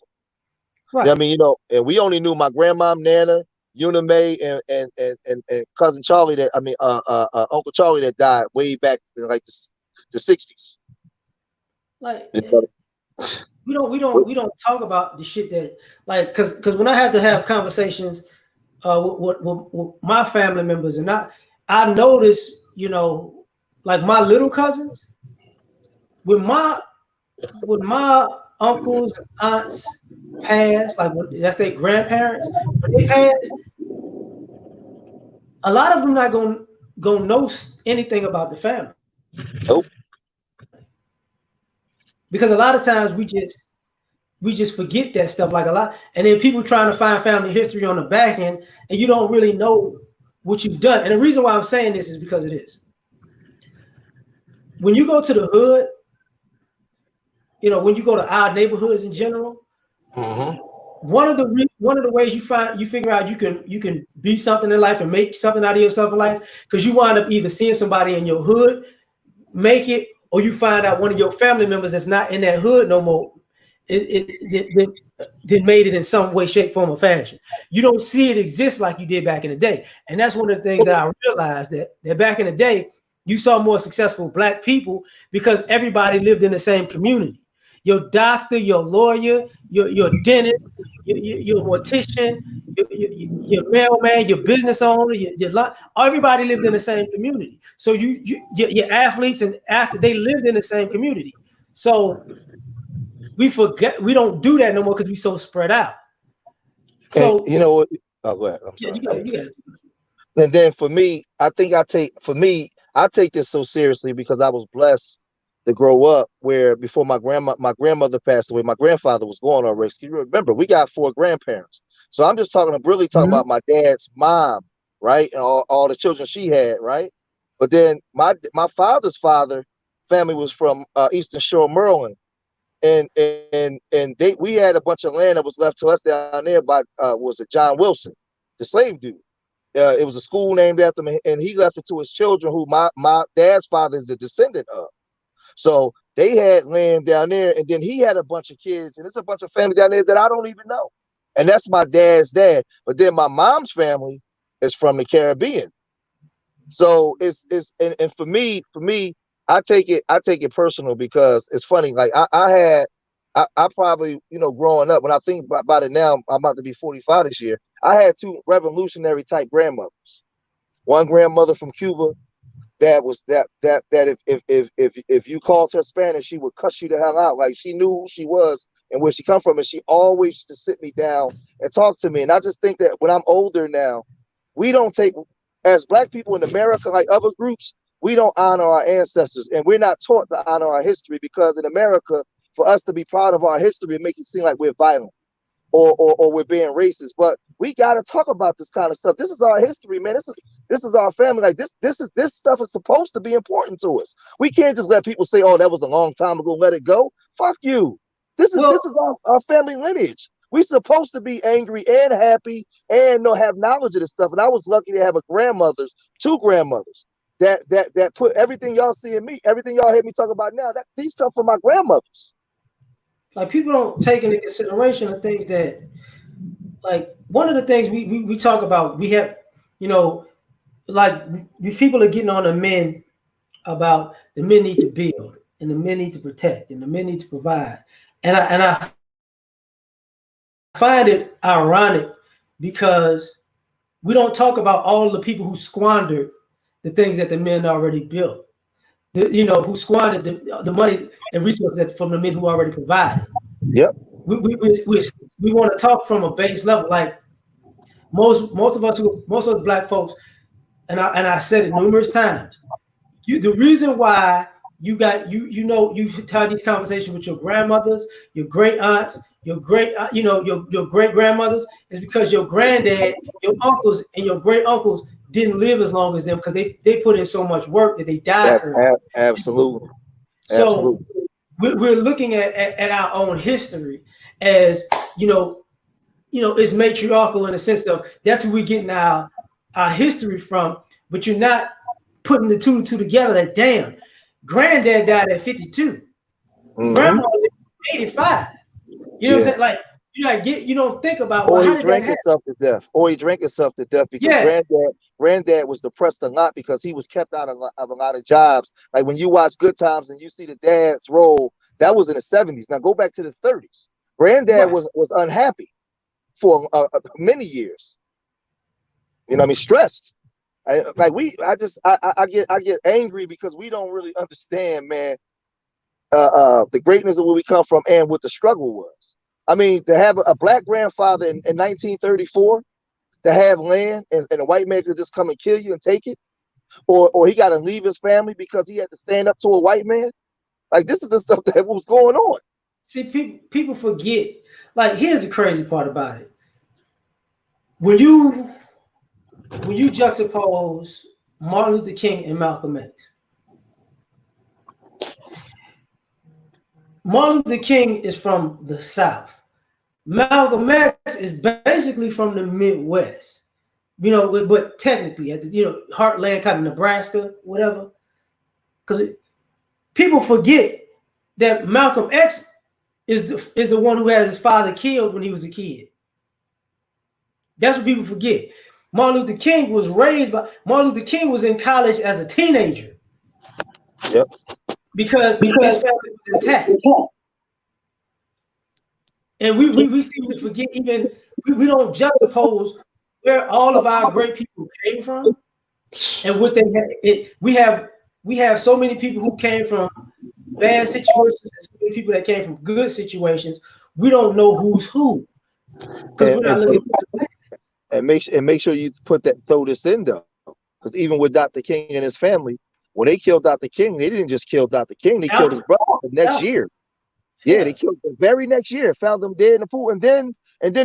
I Right. mean, and we only knew my grandma, Nana, Una Mae, and cousin Charlie, that, I mean, Uncle Charlie, that died way back in, like, the 60s. Like, You know? we don't talk about the shit that, like, because when I have to have conversations with my family members, and I notice, like my little cousins, with my uncles and aunts passed, like that's their grandparents, when they passed, a lot of them not gonna know anything about the family, Nope. because a lot of times we just we just forget that stuff like a lot. And then people trying to find family history on the back end, and you don't really know what you've done. And the reason why I'm saying this is because it is. When you go to the hood, when you go to our neighborhoods in general, Mm-hmm. one of the ways you figure out you can be something in life and make something out of yourself in life, because you wind up either seeing somebody in your hood make it, or you find out one of your family members that's not in that hood no more, it made it in some way, shape, form, or fashion. You don't see it exist like you did back in the day, and that's one of the things that I realized, that back in the day you saw more successful Black people because everybody lived in the same community. Your doctor, your lawyer, your dentist, your mortician, your mailman, your business owner, everybody lived in the same community. So your athletes and actors, they lived in the same community. So we don't do that no more because we so spread out. And So you know what? Oh, go ahead. I'm yeah, sorry. you got. And then for me, I think I take this so seriously because I was blessed to grow up where before my grandmother passed away, my grandfather was gone already. So you remember, we got four grandparents. So I'm just talking, I'm really talking Mhm. about my dad's mom, right? And all the children she had, right? But then my father's father family was from Eastern Shore, Maryland. And we had a bunch of land that was left to us down there by was it John Wilson, the slave dude. It was a school named after him, and he left it to his children, who my dad's father is a descendant of. So they had land down there, and then he had a bunch of kids, and it's a bunch of family down there that I don't even know. And that's my dad's dad. But then my mom's family is from the Caribbean. So and for me, I take it personal because it's funny. Like I probably, growing up, when I think about it now, I'm about to be 45 this year. I had two revolutionary type grandmothers. One grandmother from Cuba that was that if you called her Spanish, she would cuss you the hell out. Like, she knew who she was and where she come from, and she always used to sit me down and talk to me. And I just think that when I'm older now, we don't take, as Black people in America, like other groups, we don't honor our ancestors, and we're not taught to honor our history, because in America, for us to be proud of our history, it make it seem like we're violent, or we're being racist. But we got to talk about this kind of stuff. This is our history, man. This is our family. Like, this stuff is supposed to be important to us. We can't just let people say, "Oh, that was a long time ago. Let it go." Fuck you. This is Well, this is our family lineage. We're supposed to be angry and happy and have knowledge of this stuff. And I was lucky to have two grandmothers that put everything y'all see in me, everything y'all hear me talk about now. That these come from my grandmothers. like, people don't take into consideration the things that, like, one of the things we talk about, we have, you know, like, people are getting on the men about the men need to build, and the men need to protect, and the men need to provide. And I find it ironic because we don't talk about all the people who squandered the things that the men already built. Who squandered the money and resources from the men who already provided. Yep. We want to talk from a base level, like most of the Black folks, and I said it numerous times. The reason why you had these conversations with your grandmothers, your great aunts, your great grandmothers, is because your granddad, your uncles, and your great uncles didn't live as long as them, because they put in so much work that they died early. Absolutely. So Absolutely. we're looking at our own history as, you know it's matriarchal in the sense of that's who we're getting our history from, but you're not putting the two and two together. That, damn, granddad died at 52, grandma Mm-hmm. lived at 85. You know what I'm Yeah. saying? Like, you don't think about, well, Or how he did that drank happen? himself to death. Or he drank himself to death because Yeah, granddad was depressed a lot because he was kept out of a lot of jobs. Like, when you watch Good Times and you see the dad's role, that was in the 70s. Now go back to the 30s. Granddad right. was unhappy for many years. You know what I mean? Stressed. I get angry because we don't really understand, man, the greatness of where we come from and what the struggle was. I mean, to have a Black grandfather in 1934, to have land, and a white man could just come and kill you and take it, or he got to leave his family because he had to stand up to a white man. Like, this is the stuff that was going on. See, people forget. Like, here's the crazy part about it. When you when you juxtapose Martin Luther King and Malcolm X, Martin Luther King is from the South. Malcolm X is basically from the Midwest. But technically, at the heartland, kind of Nebraska, whatever. Because people forget that Malcolm X is the one who had his father killed when he was a kid. That's what people forget. Martin Luther King was in college as a teenager Yep. because his Because family was intact. And we seem to forget, even we don't juxtapose where all of our great people came from and what they had. We have so many people who came from bad situations and so many people that came from good situations. We don't know who's who because and, we're not and looking so at the. make sure you throw this in though, because even with Dr. King and his family, when they killed Dr. King, they didn't just kill Dr. King, they killed his Alfred, brother the next Alfred, year. Yeah, they yeah. killed the very next year, found him dead in the pool, and then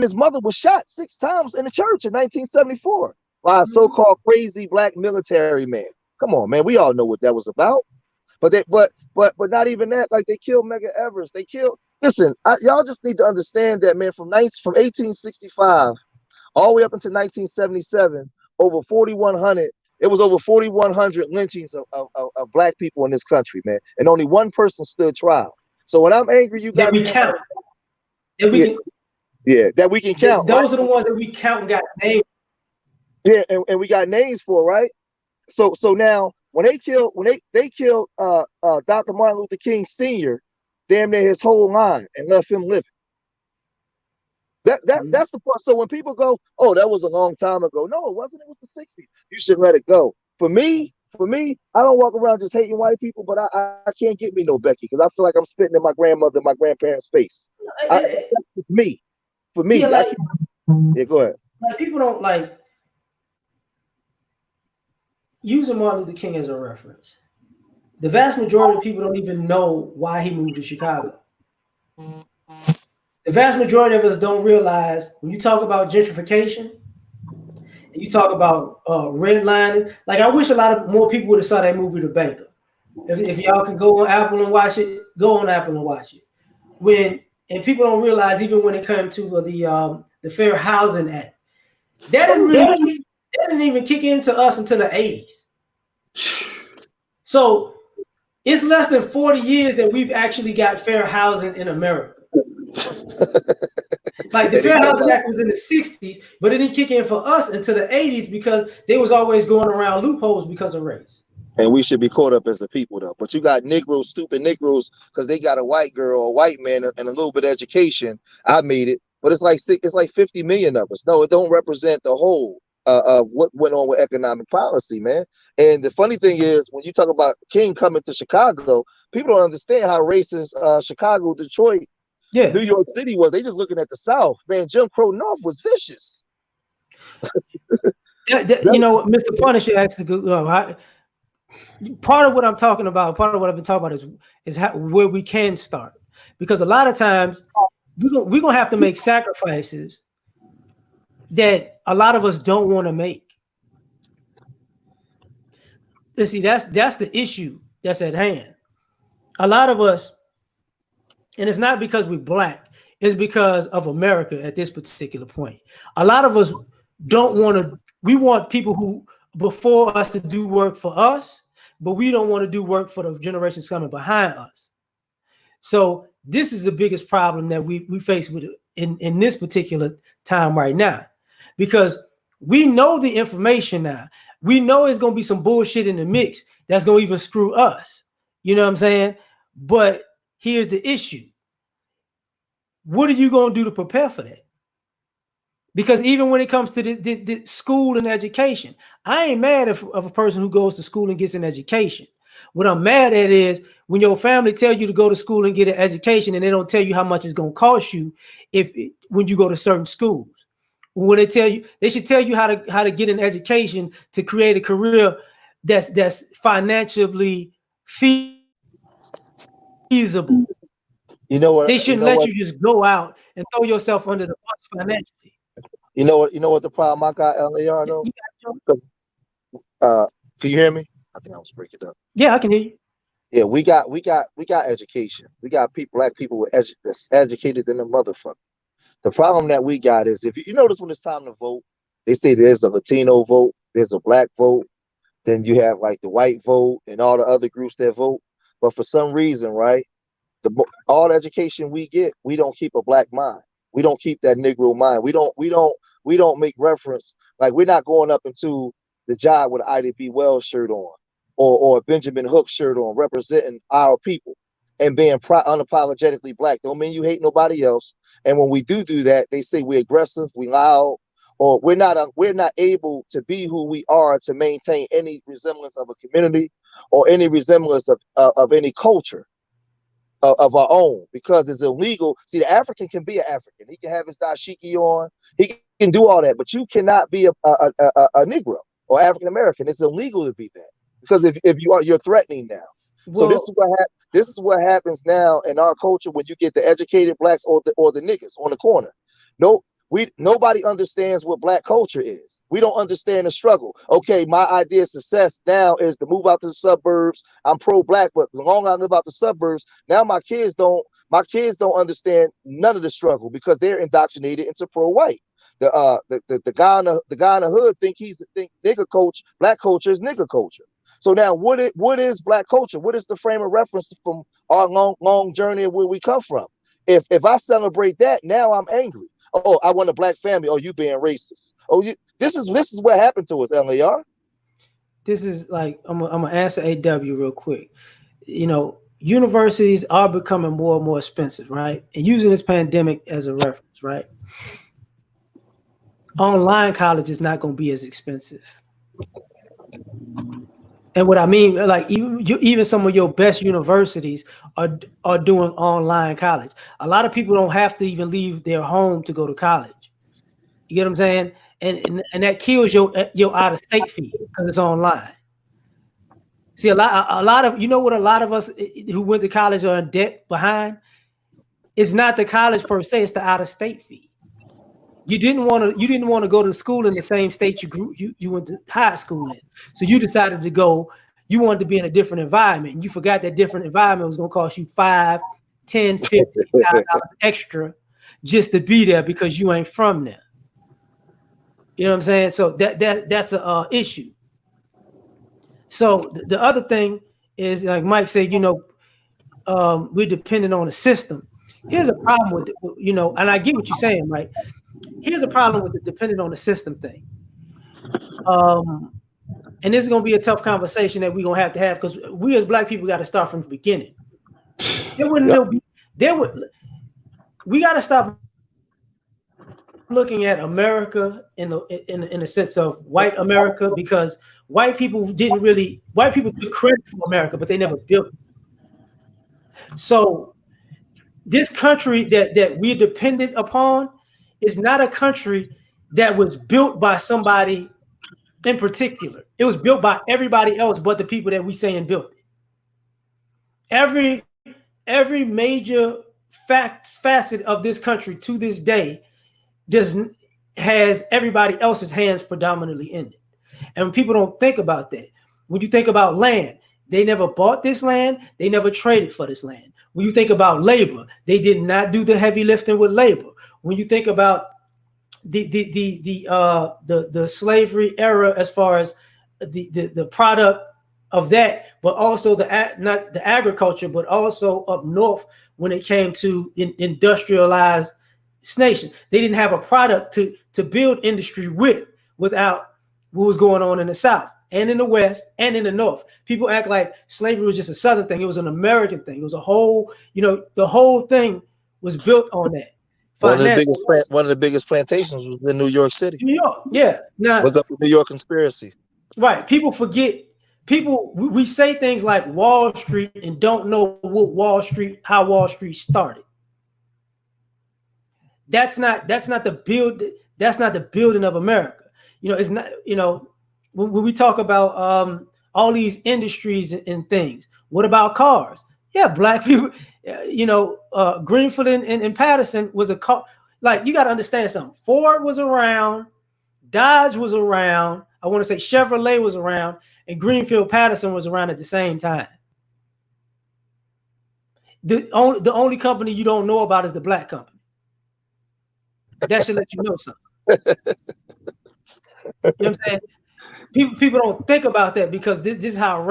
his mother was shot 6 times in the church in 1974 by a Mhm. so-called crazy black military man. Come on, man, we all know what that was about. But not even that. Like, they killed Medgar Evers. They killed. Listen, y'all just need to understand that, man. From 1865 all the way up until 1977, over 4,100. It was over 4,100 lynchings of black people in this country, man, and only one person stood trial. So when I'm angry, you That got we me. count. That we Yeah, can. yeah, that we can count, right? Those are the ones that we count and got names. Yeah, and we got names for, right? So now when they killed Dr. Martin Luther King Sr., damn near his whole line and left him living. That's the part. So when people go, "Oh, that was a long time ago," no, it wasn't. It was the '60s. You should let it go. For me, I don't walk around just hating white people, but I can't get me no Becky because I feel like I'm spitting in my grandmother, my grandparents' face. That's just me. For Yeah, me, I can't. Yeah, go ahead. like people don't like using Martin Luther King as a reference. The vast majority of people don't even know why he moved to Chicago. The vast majority of us don't realize when you talk about gentrification and you talk about redlining. Like, I wish a lot of more people would have saw that movie, The Banker. If y'all can go on Apple and watch it, go on Apple and watch it. And people don't realize, even when it comes to the Fair Housing Act, that didn't really that didn't even kick into us until the '80s. So it's less than 40 years that we've actually got fair housing in America. Like, the Fair Housing Act was in the '60s, but it didn't kick in for us until the '80s because they was always going around loopholes because of race. And we should be caught up as a people, though. But you got Negroes, stupid Negroes, because they got a white girl, a white man, and a little bit of education. I made it, but it's like 50 million of us. No, it don't represent the whole of what went on with economic policy, man. And the funny thing is, when you talk about King coming to Chicago, people don't understand how racist Chicago, Detroit, Yeah. New York City was. They just looking at the South, man. Jim Crow North was vicious. Mr. Punisher asked the good. Part of what I'm talking about, part of what I've been talking about is where we can start, because a lot of times we're gonna have to make sacrifices that a lot of us don't want to make. And see, that's the issue that's at hand. A lot of us, and it's not because we're black, it's because of America at this particular point. A lot of us don't want to. We want people who before us to do work for us, but we don't want to do work for the generations coming behind us. So this is the biggest problem that we face with in this particular time right now, because we know the information now. We know it's gonna be some bullshit in the mix that's gonna even screw us. You know what I'm saying? But here's the issue: what are you gonna do to prepare for that? Because even when it comes to the school and education, I ain't mad of a person who goes to school and gets an education. What I'm mad at is when your family tell you to go to school and get an education and they don't tell you how much it's going to cost you when you go to certain schools. When they tell you, they should tell you how to get an education to create a career that's financially feasible. You know what? They You shouldn't know let what? you just go out and throw yourself under the bus financially. You know what? You know what the problem I got, LAR Yeah, though? you got your- 'Cause, can you hear me? I think I was breaking up. yeah, I can hear you. Yeah, we got education. We got people, black people that's educated than a motherfucker. The problem that we got is, if you notice, when it's time to vote, they say there's a Latino vote, there's a black vote, then you have like the white vote and all the other groups that vote. But for some reason, right, all the education we get, we don't keep a black mind. We don't keep that Negro mind. We don't make reference, like we're not going up into the job with an Ida B. Wells shirt on, or a Benjamin Hook shirt on, representing our people and being unapologetically black. Don't mean you hate nobody else. And when we do that, they say we're aggressive, we loud, or we're not able to be who we are, to maintain any resemblance of a community or any resemblance of any culture of our own, because it's illegal. See, the African can be an African. He can have his dashiki on. He can do all that, but you cannot be a Negro or African American. It's illegal to be that, because if you are, you're threatening now. So Well, this is what happens now in our culture when you get the educated blacks or the niggas on the corner. No, nobody understands what black culture is. We don't understand the struggle. Okay, my idea of success now is to move out to the suburbs. I'm pro-black, but the longer I live out the suburbs, now my kids don't understand none of the struggle, because they're indoctrinated into pro-white. The guy in the hood think nigger culture, black culture is nigger culture. So now what is black culture? What is the frame of reference from our long journey of where we come from? If I celebrate that, now I'm angry. Oh, I want a black family. Oh, you being racist. Oh, this is what happened to us, LAR. this is like I'm gonna answer AW real quick. Universities are becoming more and more expensive, right? And using this pandemic as a reference, right? Online college is not going to be as expensive. And what I mean, like even some of your best universities are doing online college. A lot of people don't have to even leave their home to go to college. You get what I'm saying? And that kills your out of state fee because it's online. See, a lot of what a lot of us who went to college are in debt behind. It's not the college per se; it's the out of state fee. You didn't want to go to school in the same state you went to high school in. So you decided to go. You wanted to be in a different environment, and you forgot that different environment was going to cost you 5, 10, 15 dollars extra just to be there because you ain't from there. You know what I'm saying? So that's a issue. So the other thing is, like Mike said, we're dependent on the system. Here's a problem with and I get what you're saying, Mike. Here's a problem with the dependent on the system thing. Um, and this is going to be a tough conversation that we're going to have because we as black people got to start from the beginning. There wouldn't Yep. no be there would we got to stop looking at America in the sense of white America, because white people took credit for America, but they never built it. So this country that we're dependent upon is not a country that was built by somebody in particular. It was built by everybody else but the people that we saying built it. Every major facet of this country to this day does has everybody else's hands predominantly in it. And people don't think about that. When you think about land, they never bought this land, they never traded for this land. When you think about labor, they did not do the heavy lifting with labor. When you think about the slavery era, as far as the product of that, but also not the agriculture, but also up north when it came to industrialized nation, they didn't have a product to build industry without what was going on in the South and in the West and in the North. People act like slavery was just a Southern thing. It was an American thing. It was a whole, the whole thing was built on that. One of the Financial. biggest one of the biggest plantations was in New York City. New York, yeah. Now, Look up the New York conspiracy. right, people forget. We say things like Wall Street and don't know how Wall Street started. That's not the build. That's not the building of America. It's not. When we talk about all these industries and things. What about cars? Yeah, black people. Greenfield and Patterson was like, you got to understand something. Ford was around, Dodge was around. I want to say Chevrolet was around, and Greenfield Patterson was around at the same time. The only company you don't know about is the black company. That should let you know something. You know what I'm saying? People don't think about that because this is how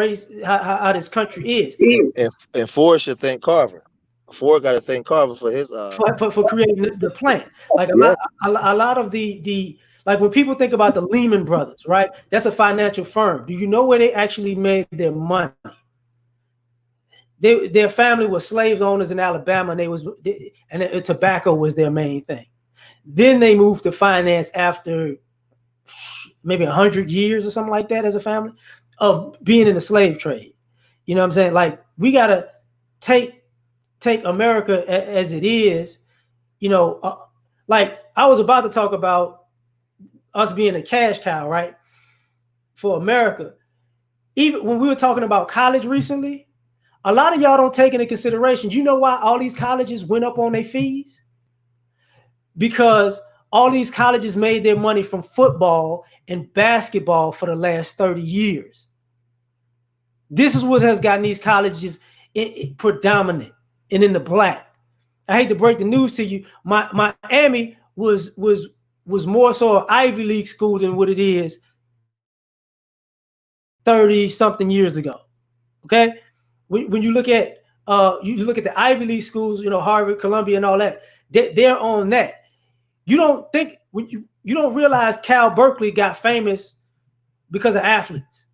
how this country is. And Ford should thank Carver. Ford got to thank Carver for his For creating the plant. Like yeah. a lot of the like when people think about the Lehman Brothers, right? That's a financial firm. Do you know where they actually made their money? Their family was slave owners in Alabama, and tobacco was their main thing. Then they moved to finance after maybe 100 years or something like that as a family of being in the slave trade. You know what I'm saying? Like we gotta take America as it is. You know, like I was about to talk about us being a cash cow, right? For America. Even when we were talking about college recently, a lot of y'all don't take into consideration. You know why all these colleges went up on their fees? Because all these colleges made their money from football and basketball for the last 30 years. This is what has gotten these colleges predominant and in the black. I hate to break the news to you. Miami was more so an Ivy League school than what it is 30 something years ago. Okay, when you look at the Ivy League schools, Harvard, Columbia, and all that, they're on that. You don't think when you don't realize Cal Berkeley got famous because of athletes.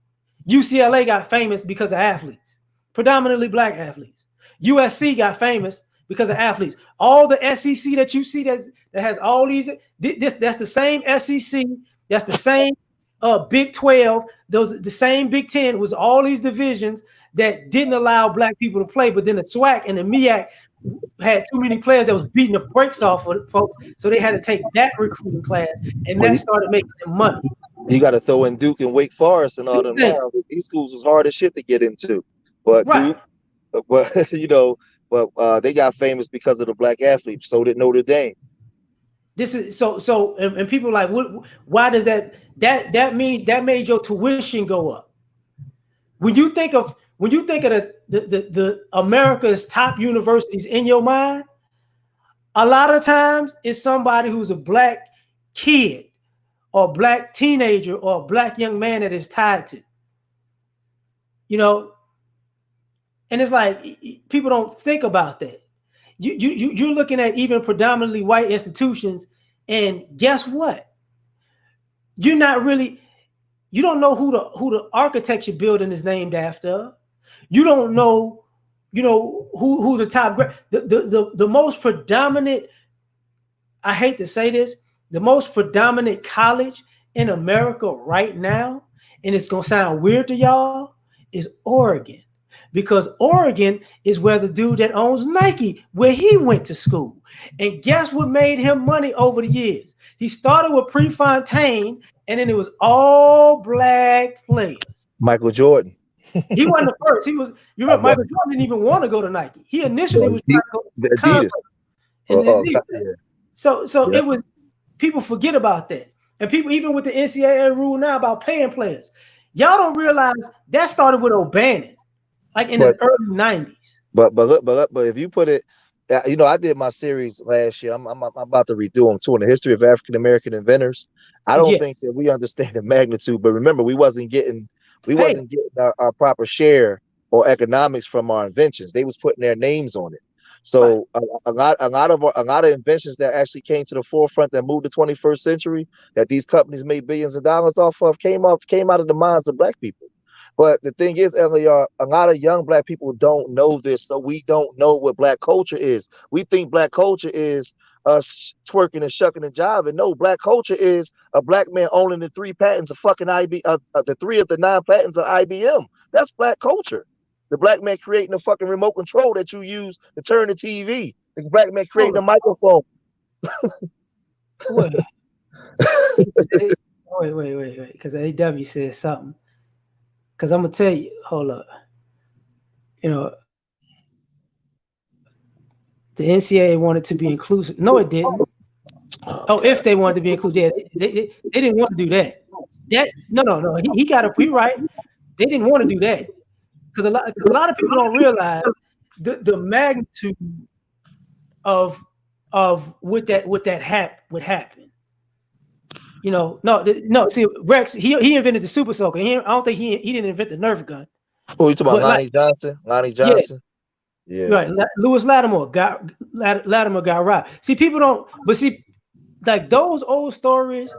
UCLA got famous because of athletes, predominantly black athletes. USC got famous because of athletes. All the SEC that you see that has all these, that's the same SEC, that's the same Big 12, the same Big 10 was all these divisions that didn't allow black people to play, but then the SWAC and the MEAC had too many players that was beating the brakes off of folks, so they had to take that recruiting class, and Well, that started making them money. you got to throw in Duke and Wake Forest and all them now. These schools was hard as shit to get into, but Right. Duke, but they got famous because of the black athletes. So did Notre Dame. This is and people are like, what? Why does that mean that made your tuition go up? When you think of the America's top universities in your mind, a lot of times it's somebody who's a black kid or black teenager or a black young man that is tied to. You know, and it's like people don't think about that. You're looking at even predominantly white institutions, and guess what? You're not really you don't know who the architecture building is named after. You don't know, who the top the most predominant. I hate to say this, the most predominant college in America right now, and it's gonna sound weird to y'all, is Oregon. Because Oregon is where the dude that owns Nike, where he went to school. And guess what made him money over the years? He started with Prefontaine, and then it was all black players. Michael Jordan. He wasn't the first. You remember, Michael Jordan didn't even want to go to Nike. He initially was trying to go The to Converse. Adidas. And Yeah. so Yeah. it was, people forget about that. And people, even with the NCAA rule now about paying players, y'all don't realize that started with O'Bannon, like in But the early 90s. but if you put it, I did my series last year. I'm about to redo them too, on the history of African American inventors. I don't think Yes. that we understand the magnitude, but remember, we Hey, wasn't getting our proper share or economics from our inventions. They was putting their names on it. right. So a lot of inventions that actually came to the forefront that moved the 21st century, that these companies made billions of dollars off of, came out of the minds of black people. But the thing is, L.A.R, a lot of young black people don't know this, so we don't know what black culture is. We think black culture is us twerking and shucking and jiving. No, black culture is a black man owning the three patents of fucking the three of the nine patents of IBM. That's black culture. The black man creating the fucking remote control that you use to turn the TV. The black man creating Hold the on. microphone. Wait, wait. Because AW said something. Because I'm going to tell you, hold up. You know, The NCAA wanted to be inclusive. No, it didn't. Oh Oh, God. if they wanted to be inclusive, yeah, they didn't want to do that. That no. He got a right. They didn't want to do that because a lot of people don't realize the magnitude of what would happen. No. See, Rex, he invented the super soaker. I don't think he didn't invent the Nerf gun, Oh, you talking about but like, Lonnie Johnson? Lonnie yeah, Johnson? Yeah. right. Lewis Latimer got robbed. See, people don't, but see, like those old stories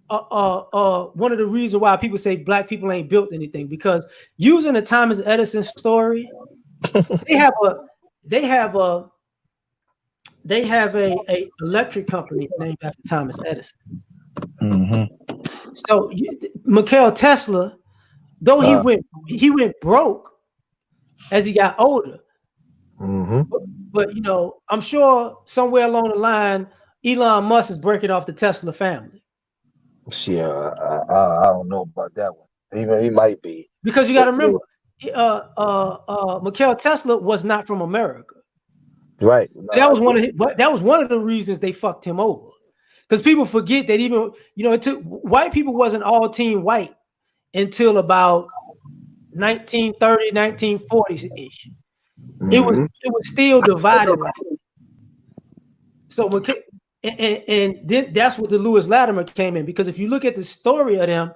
one of the reasons why people say black people ain't built anything because using the Thomas Edison story, they have a they have a a electric company named after Thomas Edison. Mm-hmm. So Mikhail Tesla, though Uh, he went broke as he got older, mm-hmm. but I'm sure somewhere along the line, Elon Musk is breaking off the Tesla family Yeah, I don't know about that one. He might be, because you got but to yeah, remember, Mikhail Tesla was not from America. right. So No, I get it. that was one of the reasons they fucked him over. Because people forget that even it took white people wasn't all team white until about 1930, 1940s ish. Mm-hmm. It was still divided like so. And then that's what the Lewis Latimer came in because if you look at the story of them,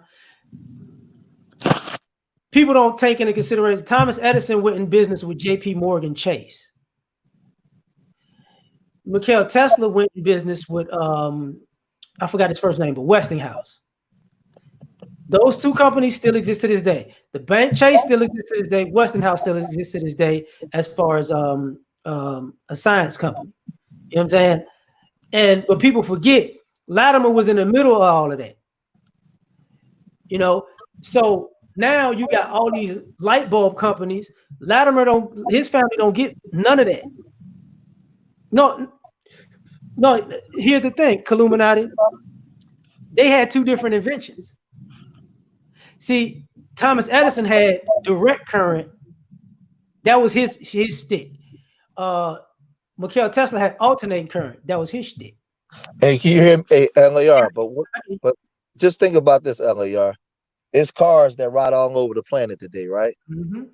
people don't take into consideration Thomas Edison went in business with J.P. Morgan Chase. Mikhail Tesla went in business with I forgot his first name, but Westinghouse. Those two companies still exist to this day. The bank Chase still exists to this day. Westinghouse still exists to this day as far as a science company. You know what I'm saying? But people forget Latimer was in the middle of all of that. So now you got all these light bulb companies. His family don't get none of that. No, no. Here's the thing, Illuminati. They had two different inventions. See, Thomas Edison had direct current. That was his stick. Uh, Mikhail Tesla had alternating current. That was his stick. Hey, can you hear me? Hey, L.A.R. But just think about this, L.A.R. It's cars that ride all over the planet today, right? Mm-hmm.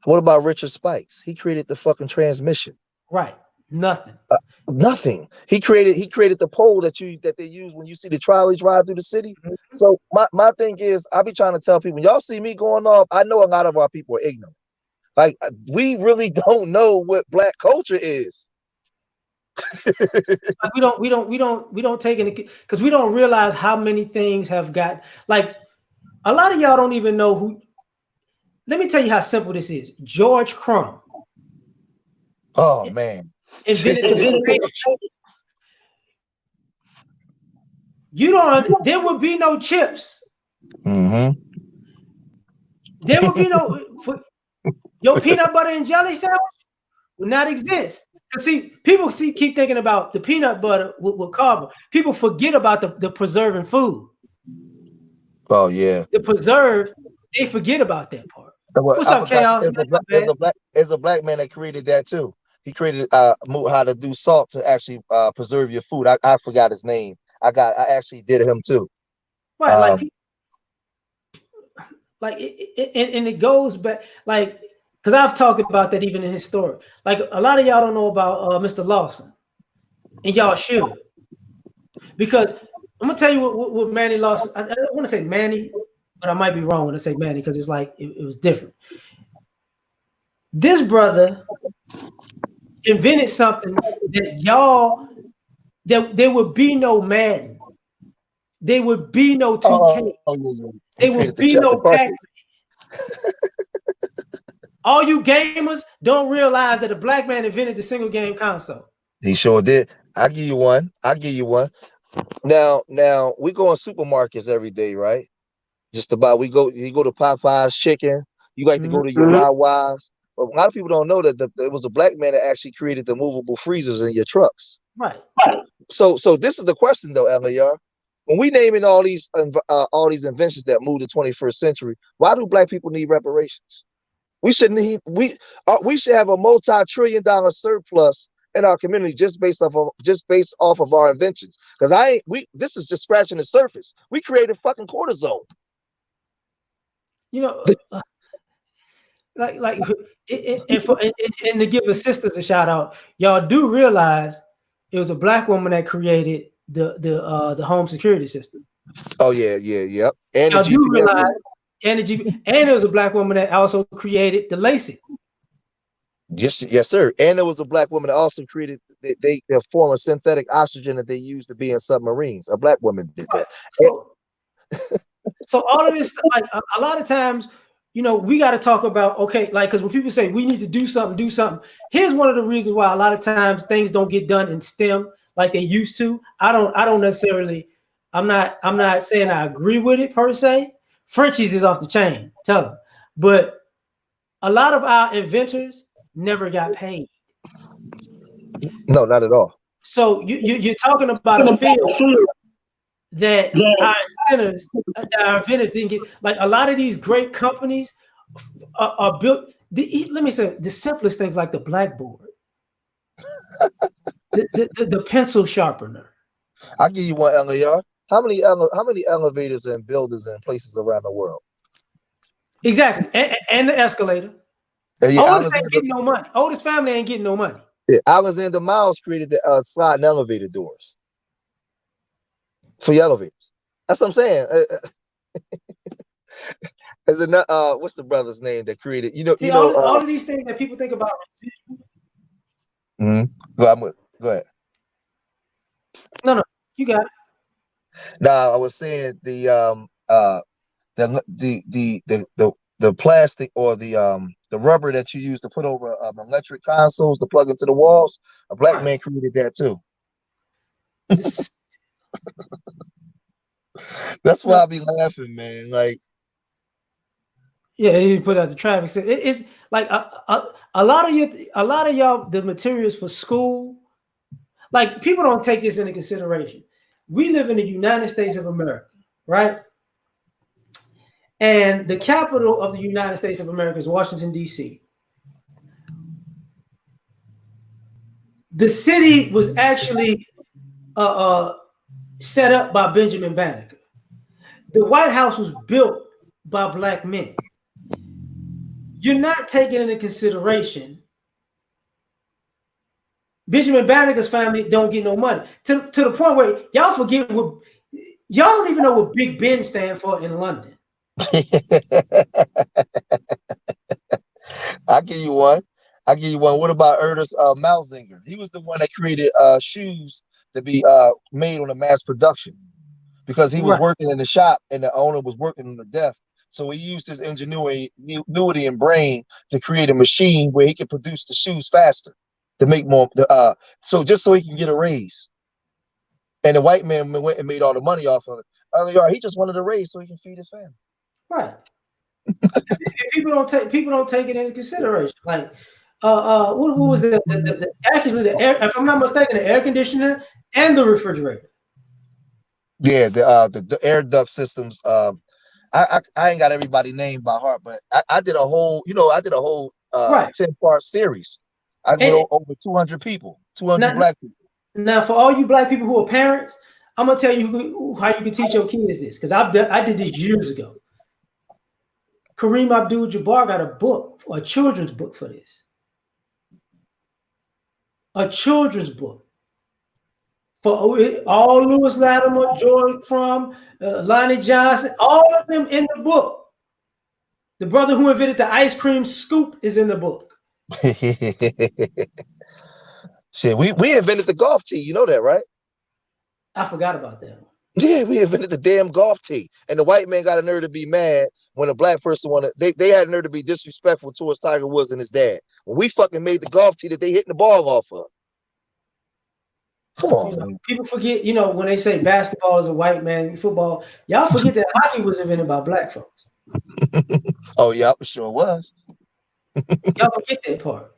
What about Richard Spikes? He created the fucking transmission. Right. Nothing. Nothing. He created the pole that they use when you see the trolleys ride through the city. Mm-hmm. So my thing is, I be trying to tell people, y'all see me going off. I know a lot of our people are ignorant. Like we really don't know what black culture is. Like we don't take it because we don't realize how many things have got like a lot of y'all don't even know who. Let me tell you how simple this is. George Crumb Oh man. invented the potato chip. There would be no chips. Mm-hmm. There would be no your peanut butter and jelly sandwich would not exist. Cause see, people keep thinking about the peanut butter with Carver. People forget about the preserving food. Oh yeah. The preserve, they forget about that part. Well, What's I up, forgot Chaos? Man, my bad. there's a black man that created that too. He created how to do salt to actually preserve your food. I forgot his name. I actually did him too. Right, Um, and it goes back like because I've talked about that even in his story. Like a lot of y'all don't know about Mr. Lawson, and y'all should because I'm gonna tell you what Manny Lawson. I don't want to say Manny, but I might be wrong when I say Manny because it's like it was different. This brother invented something that there would be no Madden, there would be no 2K, oh yeah, yeah. He there created would be the no Pac. cartridge. All you gamers don't realize that a black man invented the single game console. He sure did. I'll give you one. I'll give you one. Now we go in supermarkets every day, right? Just about you go to Popeye's chicken, you like to Mm-hmm. go to your Wawa's. But a lot of people don't know that it was a black man that actually created the movable freezers in your trucks. Right. So this is the question though, LAR. When we naming all these inventions that moved the 21st century, why do black people need reparations? We should have a multi-trillion-dollar surplus in our community just based off of our inventions. Because I ain't we this is just scratching the surface. We created fucking cortisone. You know, like and to give the sisters a shout out, y'all do realize it was a black woman that created the home security system. Oh yeah, yeah, yep. And the Y'all do GPS realize, system. and there was a black woman that also created the LASIK. Yes, sir. And there was a black woman that also created they form of synthetic oxygen that they use to be in submarines. A black woman did that. Right. So all of this, like a lot of times, we got to talk about, okay, like, because when people say we need to do something, do something. Here's one of the reasons why a lot of times things don't get done in STEM like they used to. I don't necessarily. I'm not saying I agree with it per se. Frenchies is off the chain. Tell them, but a lot of our inventors never got paid. No, not at all. So you're talking about a field that our inventors didn't get. Like a lot of these great companies are built. Let me say the simplest things like the blackboard, the pencil sharpener. I'll give you one LAR. How many elevators and buildings in places around the world? Exactly, and the escalator. Yeah, Otis ain't getting no money. Otis family ain't getting no money. Alexander Miles created the sliding elevator doors for your elevators. That's what I'm saying. There's another what's the brother's name that created? See, all of these things that people think about. Mm-hmm. Go ahead. No, you got it. Now I was saying the plastic or the rubber that you use to put over electric consoles to plug into the walls. A black Right. man created that too. This, That's why no, I be laughing, man. Like, yeah, you put out the traffic. It's like a lot of y'all, the materials for school. Like people don't take this into consideration. We live in the United States of America, right? And the capital of the United States of America is Washington, D.C. The city was actually set up by Benjamin Banneker. The White House was built by black men. You're not taking into consideration Benjamin Banneker's family don't get no money. To the point where y'all forget what y'all don't even know what Big Ben stand for in London. I give you one. I give you one. What about Ernest Malzinger? He was the one that created shoes to be made on a mass production because he was Right. working in the shop and the owner was working on the desk. So he used his ingenuity and brain to create a machine where he could produce the shoes faster to make more. So just so he can get a raise. And the white man went and made all the money off of it. L.A.R. He just wanted a raise so he can feed his family. Right. People don't take it into consideration. Like what was actually the air, if I'm not mistaken, the air conditioner and the refrigerator. Yeah, the air duct systems. I ain't got everybody name by heart, but I did a whole, I did a whole Right. 10-part series. I went And over 200 people, 200 now, black people. now for all you black people who are parents, I'm gonna tell you how you can teach your kids this because I did this years ago. Kareem Abdul-Jabbar got a book, a children's book for this. A children's book for all Lewis Latimer, George Crumb, Lonnie Johnson, all of them in the book. The brother who invented the ice cream scoop is in the book. Shit, we invented the golf tee. You know that, right? I forgot about that one. Yeah, we invented the damn golf tee. And the white man got a nerve to be mad when a black person wanted, they had a nerve to be disrespectful towards Tiger Woods and his dad. When we fucking made the golf tee that they hitting the ball off of. Come on, man. People forget, when they say basketball is a white man, football, y'all forget that hockey was invented by black folks. Oh, yeah, for sure was. Y'all forget that part.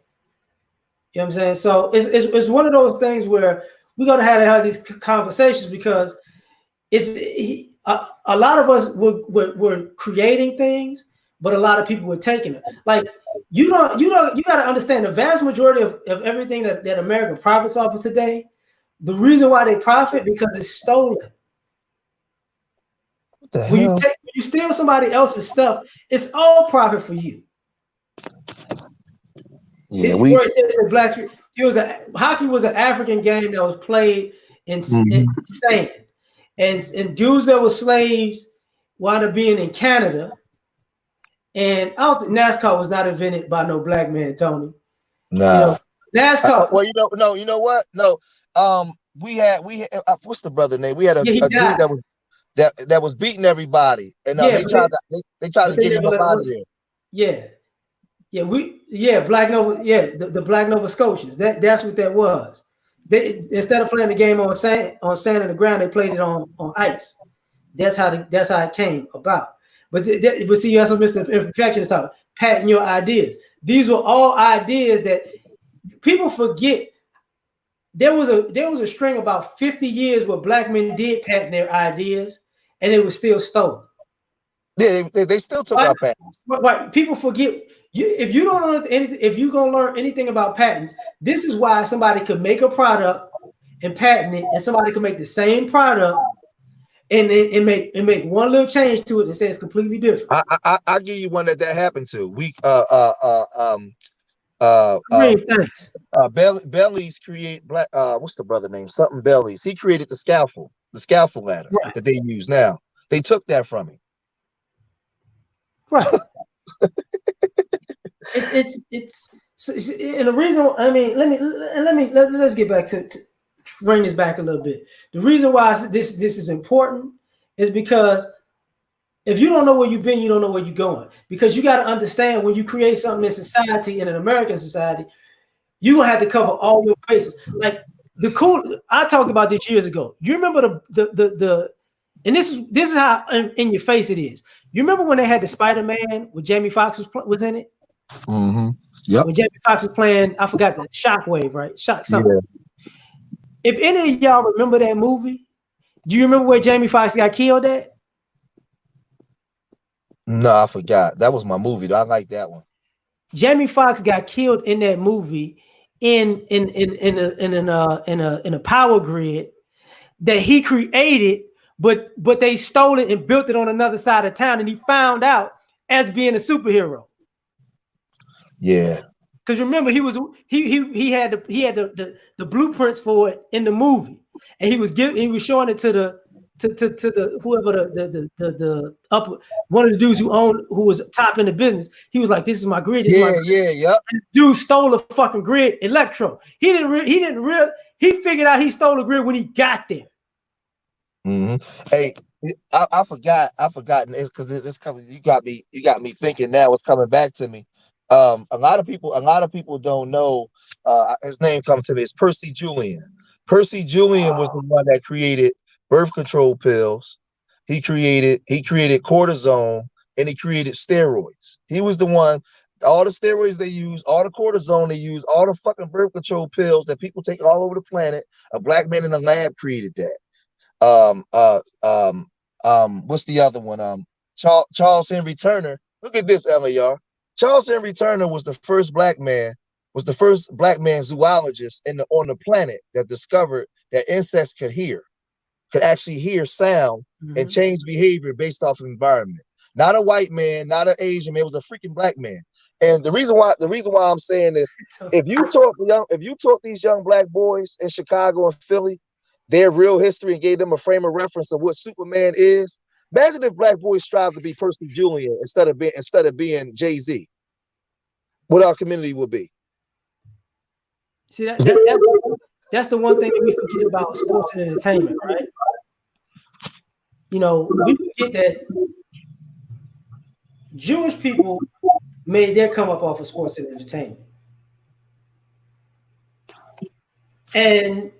You know what I'm saying? So it's one of those things where we're gonna have these conversations because a lot of us were creating things, but a lot of people were taking it. Like you got to understand the vast majority of everything that America profits off of today. The reason why they profit because it's stolen. What the When hell? you steal somebody else's stuff, it's all profit for you. Yeah, we. Hockey was an African game that was played in Mhm. sand, and dudes that were slaves wound up being in Canada. And I don't think NASCAR was not invented by no black man, Tony. You know, Nah. NASCAR. Well, no, you know what? No. We had what's the brother name? We had Yeah, he a dude died. that was beating everybody, and Yeah, they tried to but they get him never up let him out of win. there. Yeah, Black Nova. Yeah, the Black Nova Scotians. That's what that was. They instead of playing the game on sand and the ground, they played it on ice. That's how it came about. But see, that's what Mr. Imperfection is talking. Patent your ideas. These were all ideas that people forget. There was a string about 50 years where black men did patent their ideas, and it was still stolen. Yeah, they still took Right? our patents. Right. People forget. If you don't learn anything, if you're gonna learn anything about patents, this is why somebody could make a product and patent it, and somebody could make the same product and make one little change to it and say it's completely different. I'll give you one that happened to. Kareem, thanks. Bellies create black. What's the brother name? Something Bellies. He created the scaffold ladder Right. that they use now. They took that from him. Right. It's and the reason, I mean, let's get back to bring this back a little bit. The reason why this is important is because if you don't know where you've been, you don't know where you're going. Because you got to understand when you create something in society, in an American society, you're gonna have to cover all your bases. Like I talked about this years ago. You remember the and this is how in your face it is. You remember when they had the Spider-Man with Jamie Foxx was in it? Mm-hmm. Yep. When Jamie Foxx was playing, I forgot the Shockwave, right? Shock something. Yeah. If any of y'all remember that movie, do you remember where Jamie Foxx got killed at? No, I forgot. That was my movie, though. I like that one. Jamie Foxx got killed in that movie in a power grid that he created, but they stole it and built it on another side of town, and he found out as being a superhero. Yeah. Because remember, he had the blueprints for it in the movie, and he was showing it to the whoever the upper one of the dudes who was top in the business. He was like, "This is my grid. This is my Yeah. grid." Yeah. Yep. And the dude stole the fucking grid, Electro. He figured out he stole the grid when he got there. Mm-hmm. Hey, I forgot. I forgot because it's coming. You got me thinking now. It's coming back to me. A lot of people don't know. His name comes to me. It's Percy Julian. Percy Julian was the one that created birth control pills. He created cortisone, and he created steroids. He was the one. All the steroids they use, all the cortisone they use, all the fucking birth control pills that people take all over the planet. A black man in a lab created that. um uh um what's the other one? Charles Henry Turner. Look at this, L.A.R. Charles Henry Turner was the first black man zoologist on the planet that discovered that insects could actually hear sound and Mm-hmm. change behavior based off of environment. Not a white man, not an Asian man, it was a freaking black man. And the reason why I'm saying this, if you taught these young black boys in Chicago and Philly their real history and gave them a frame of reference of what Superman is, imagine if black boys strive to be Percy Julian instead of being Jay-Z. What our community would be. See that's the one thing that we forget about sports and entertainment, right? You know, we forget that Jewish people made their come up off of sports and entertainment. And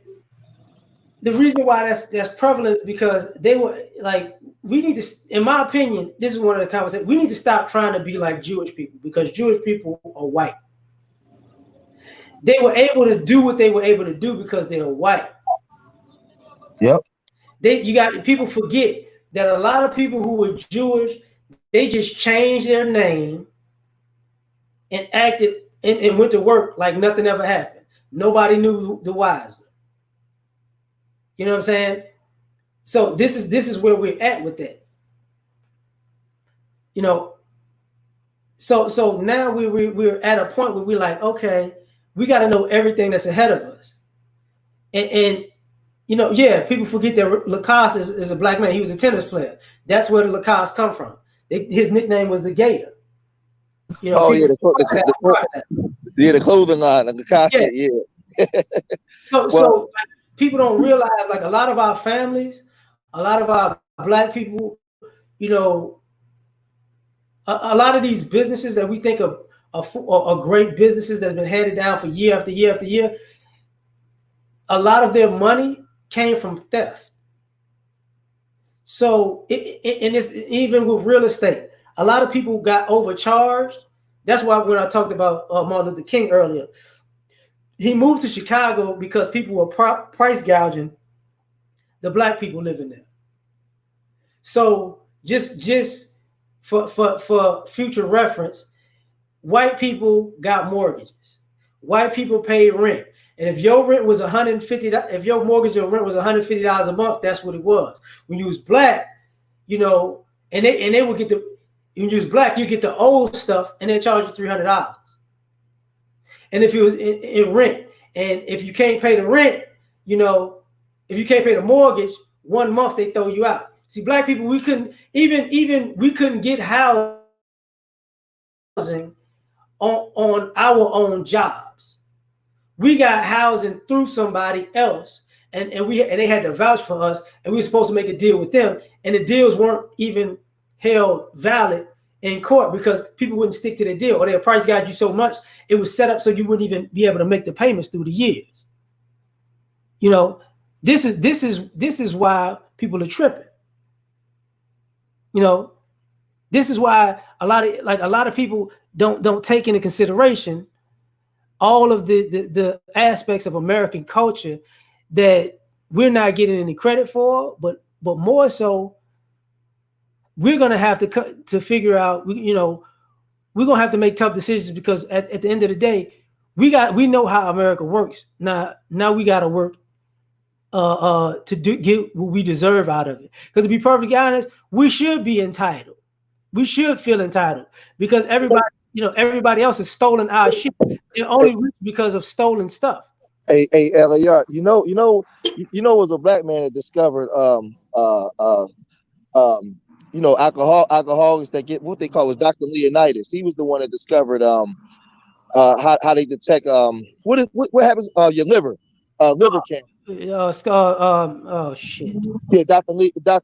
the reason why that's prevalent is because they were like, we need to, in my opinion, this is one of the conversations, we need to stop trying to be like Jewish people because Jewish people are white. They were able to do what they were able to do because they were white. Yep. People forget that a lot of people who were Jewish, They just changed their name and acted and went to work like nothing ever happened. Nobody knew the wiser. You know what I'm saying? So this is where we're at with that. You know, so now we're at a point where we're like, okay, we got to know everything that's ahead of us. And you know, yeah, people forget that Lacoste is a black man. He was a tennis player. That's where the Lacoste come from. His nickname was the Gator. You know, Oh people yeah, that. the clothing line, like the Yeah. concept. Yeah. Well, So like, people don't realize like a lot of our families, a lot of our black people, you know, a lot of these businesses that we think are great businesses that's been handed down for year after year after year, a lot of their money came from theft. So, and it's even with real estate, a lot of people got overcharged. That's why when I talked about Martin Luther King earlier, he moved to Chicago because people were price gouging the black people living there. So just for future reference, white people got mortgages. White people paid rent. And if your rent was 150, if your mortgage or rent was $150 a month, that's what it was. When you was black, you know, and they would get the when you was black, you get the old stuff and they charge you $300. And if you was in rent, and if you can't pay the rent, you know, if you can't pay the mortgage, 1 month they throw you out. See, black people, we couldn't even we couldn't get housing on our own jobs. We got housing through somebody else, and they had to vouch for us, and we were supposed to make a deal with them, and the deals weren't even held valid in court because people wouldn't stick to the deal, or their price gouge you so much it was set up so you wouldn't even be able to make the payments through the years. You know, this is why people are tripping. You know, this is why a lot of people don't take into consideration all of the aspects of American culture that we're not getting any credit for, but more so, we're gonna have to figure out. You know, we're gonna have to make tough decisions because at the end of the day, we know how America works. Now we got to work to get what we deserve out of it. Because to be perfectly honest, we should be entitled. We should feel entitled because everybody else has stolen our shit. They're only rich because of stolen stuff. L.A.R. It was a black man that discovered um alcoholics that get what they call was Dr. Leonidas. He was the one that discovered how they detect what happens your liver cancer. Oh shit. Yeah, Dr.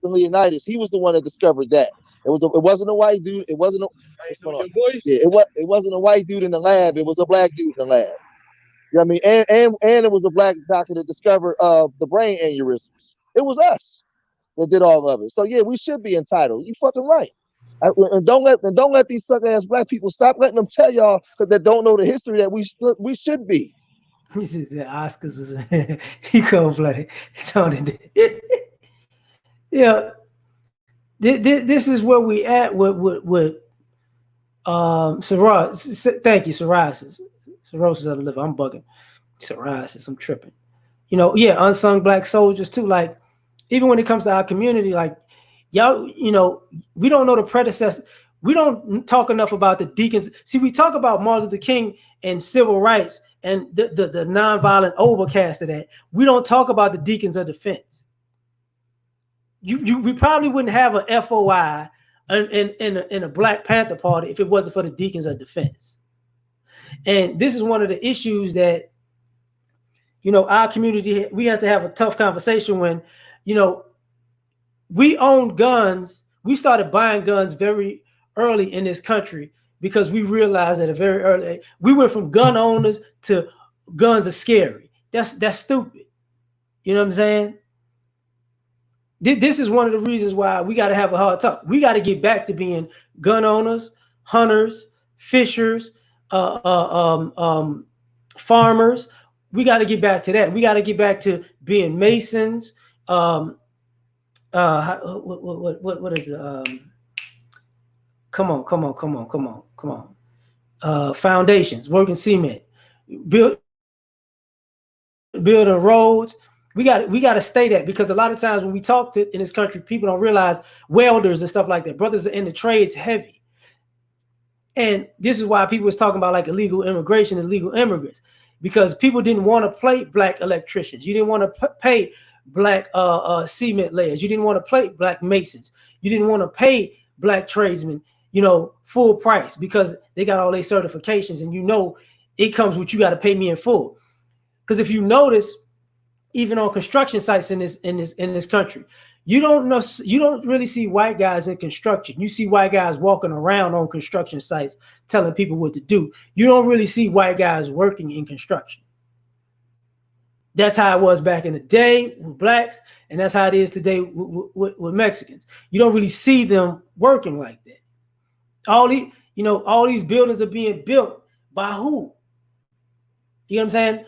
Leonidas. He was the one that discovered that. It wasn't a white dude. It wasn't a what's going on? Yeah, it wasn't a white dude in the lab. It was a black dude in the lab. You know what I mean? And it was a black doctor that discovered the brain aneurysms. It was us that did all of it. So yeah, we should be entitled. You fucking right. And don't let these sucker ass black people stop letting them tell y'all that don't know the history that we should be. He said the Oscars was he couldn't play Tony. Yeah, this is where we at with psoriasis. Thank you, psoriasis. Cirrhosis of the liver. I'm bugging. Psoriasis. I'm tripping. You know, yeah, unsung black soldiers too. Like, even when it comes to our community, like y'all, you know, we don't know the predecessor. We don't talk enough about the deacons. See, we talk about Martin Luther King and civil rights and the nonviolent overcast of that. We don't talk about the deacons of defense. We probably wouldn't have an FOI in a Black Panther Party if it wasn't for the deacons of defense. And this is one of the issues that, you know, our community, we have to have a tough conversation when, you know, we own guns. We started buying guns very early in this country because we realized at a very early age, we went from gun owners to guns are scary. That's stupid. You know what I'm saying? This is one of the reasons why we got to have a hard talk. We got to get back to being gun owners, hunters, fishers, farmers. We got to get back to that. We got to get back to being masons. What is it? Come on, come on, come on, come on, come on. Foundations, working cement, building roads. We got to stay that because a lot of times when we talk in this country, people don't realize welders and stuff like that. Brothers are in the trades heavy. And this is why people was talking about like illegal immigration and illegal immigrants, because people didn't want to pay black electricians. You didn't want to pay black cement layers. You didn't want to pay black masons. You didn't want to pay black tradesmen, full price because they got all their certifications, and it comes with you got to pay me in full. Because if you notice, even on construction sites in this country, you don't really see white guys in construction. You see white guys walking around on construction sites telling people what to do. You don't really see white guys working in construction. That's how it was back in the day with blacks, and that's how it is today with Mexicans. You don't really see them working like that. All these buildings are being built by who? You know what I'm saying?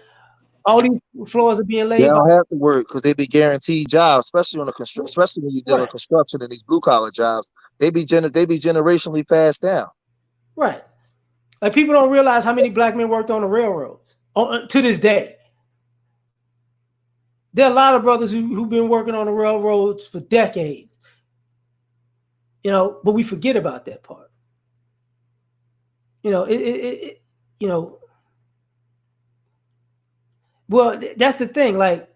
All these floors are being They laid by. don't have to work because they be guaranteed jobs, especially on the construction, especially when you deal in Right, construction and these blue collar jobs. They be generationally passed down. right. Like people don't realize how many black men worked on the railroads to this day. There are a lot of brothers who've been working on the railroads for decades, but we forget about that part. You know, it you know, well, that's the thing. Like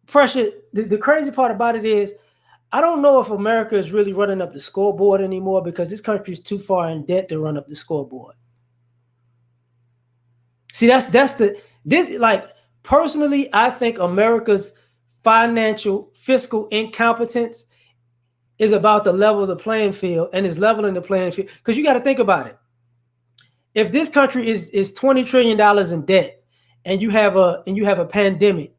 pressure. The crazy part about it is, I don't know if America is really running up the scoreboard anymore because this country is too far in debt to run up the scoreboard. See, that's the this like personally, I think America's financial fiscal incompetence is about the level of the playing field and is leveling the playing field. Because you got to think about it. If this country is $20 trillion in debt, and you have a pandemic,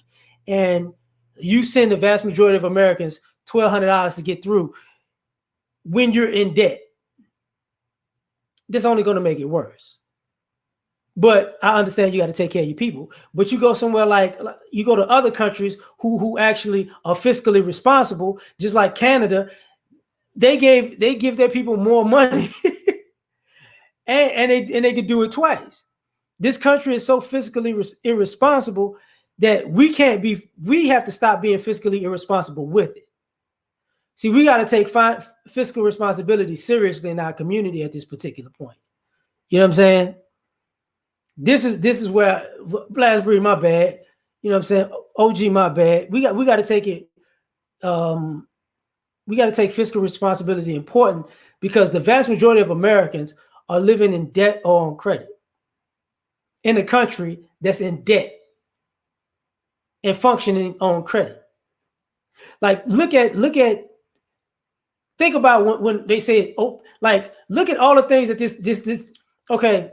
and you send the vast majority of Americans $1,200 to get through, when you're in debt, that's only going to make it worse. But I understand you got to take care of your people. But you go somewhere like you go to other countries who actually are fiscally responsible, just like Canada. They give their people more money, and they could do it twice. This country is so fiscally irresponsible that we have to stop being fiscally irresponsible with it. See, we got to take fiscal responsibility seriously in our community at this particular point. You know what I'm saying? This is where Blasbury, my bad. You know what I'm saying? OG, my bad. We got to take it. Um, we got to take fiscal responsibility important because the vast majority of Americans are living in debt or on credit in a country that's in debt and functioning on credit. Like think about when they say, oh, like look at all the things that this okay,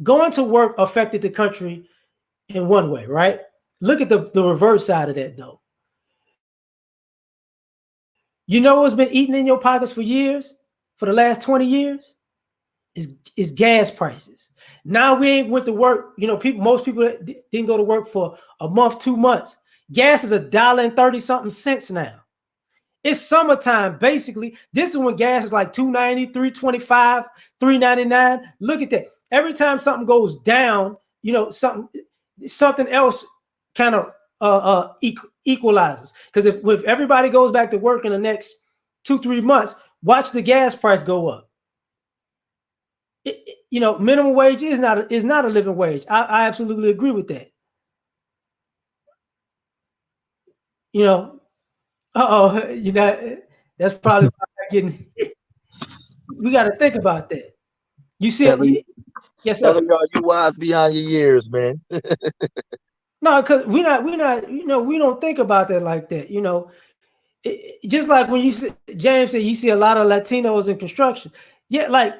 going to work affected the country in one way, right? Look at the reverse side of that though. You know what's been eating in your pockets for years, for the last 20 years? Is gas prices. Now we ain't went to work. Most people didn't go to work for a month, 2 months. Gas is $1.30 now. It's summertime, basically. This is when gas is like $2.90, $3.25, $3.99. Look at that. Every time something goes down, something else kind of equalizes. Because if everybody goes back to work in the next 2-3 months, watch the gas price go up. Minimum wage is not a living wage. I absolutely agree with that. You know, that's probably getting. We got to think about that. You see, Ellie, yes, sir. Ellie, you wise beyond your years, man. No, because we're not. We don't think about that like that. Just like when James said, you see a lot of Latinos in construction. Yeah, like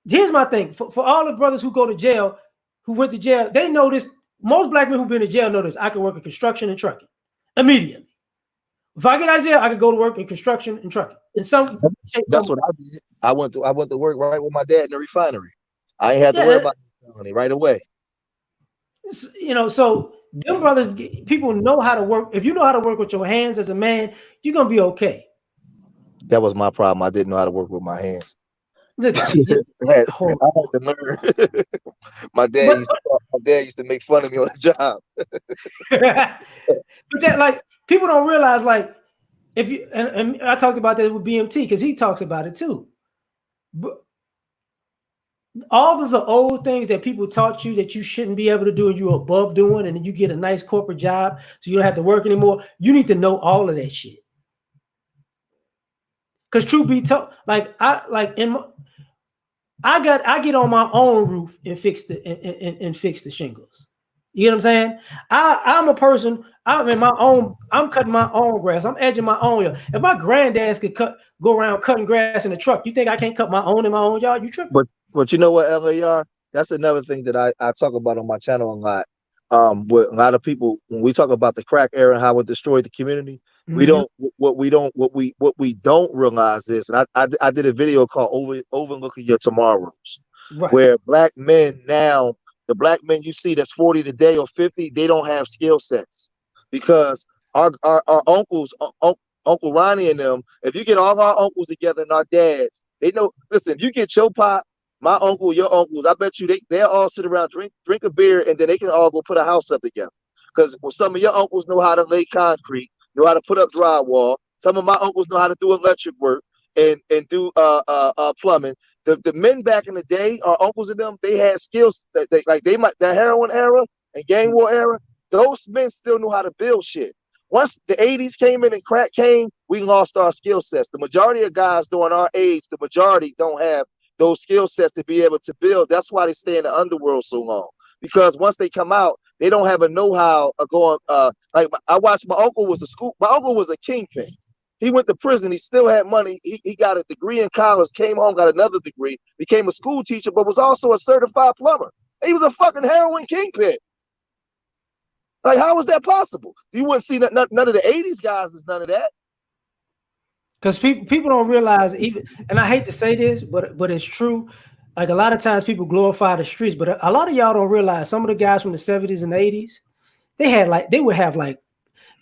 here's my thing for all the brothers who go to jail, who went to jail, they know this. Most black men who've been in jail know this. I can work in construction and trucking immediately. If I get out of jail, I can go to work in construction and trucking in some shape. That's what I did. I went to work right with my dad in the refinery. I ain't had to worry Yeah, about money right away. so them brothers, people know how to work. If you know how to work with your hands as a man, you're gonna be okay. that was my problem. I didn't know how to work with my hands. I horrible. had to learn. But My dad used to make fun of me on the job. but that like people don't realize like if you and I talked about that with BMT because he talks about it too. But all of the old things that people taught you that you shouldn't be able to do and you're above doing, and then you get a nice corporate job so you don't have to work anymore. You need to know all of that shit. Because truth be told, like I get on my own roof and fix the shingles. You know what I'm saying? I'm a person. I'm in my own. I'm cutting my own grass. I'm edging my own yard. If my granddads could go around cutting grass in the truck, you think I can't cut my own in my own yard? You tripping? But you know what, LAR? That's another thing that I talk about on my channel a lot. With a lot of people, when we talk about the crack era and how it destroyed the community, we Mm-hmm. don't what we don't realize is, and I did a video called Overlooking Your Tomorrows, Right. where black men now, the black men you see that's 40 today or 50, they don't have skill sets because our uncles, Uncle Ronnie and them, if you get all our uncles together and our dads, they know. Listen, if you get your pop, my uncle, your uncles, I bet you they'll all sit around, drink a beer, and then they can all go put a house up together. Because some of your uncles know how to lay concrete, know how to put up drywall. Some of my uncles know how to do electric work and do plumbing. The men back in the day, our uncles and them, they had skills that they might that heroin era and gang war era. Those men still know how to build shit. Once the 80s came in and crack came, we lost our skill sets. The majority of guys during our age, the majority don't have those skill sets to be able to build. That's why they stay in the underworld so long. Because once they come out, they don't have a know-how of going. Like I watched my uncle was a kingpin. He went to prison. He still had money. He got a degree in college, came home, got another degree, became a school teacher, but was also a certified plumber. He was a fucking heroin kingpin. Like, how is that possible? You wouldn't see none of the 80s guys is none of that. Because people don't realize even, and I hate to say this, but it's true. Like a lot of times people glorify the streets, but a lot of y'all don't realize some of the guys from the 70s and 80s, they would have like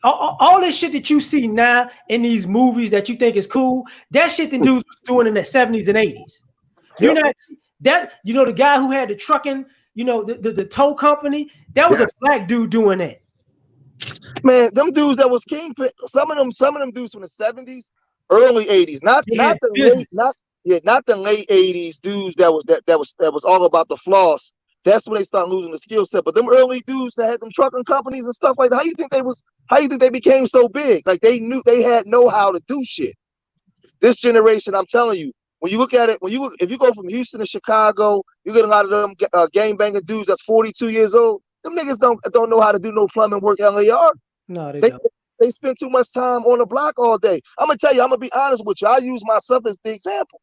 all this shit that you see now in these movies that you think is cool. That shit the dudes was doing in the 70s and 80s. You're Yep. not that the guy who had the trucking, the tow company, that was a Yes. black dude doing that. Man, them dudes that was kingpin, some of them dudes from the 70s, early 80s, not They had the late, businesses. not the late 80s dudes that was all about the floss. That's when they start losing the skill set. But them early dudes that had them trucking companies and stuff like that, how you think they became so big? Like they knew they had know how to do shit. This generation, I'm telling you, when you look at it, if you go from Houston to Chicago, you get a lot of them gang banger dudes that's 42 years old. Them niggas don't know how to do no plumbing work. L.A.R. No, they They don't. they spend too much time on the block all day. I'm gonna tell you, I'm gonna be honest with you. I use myself as the example.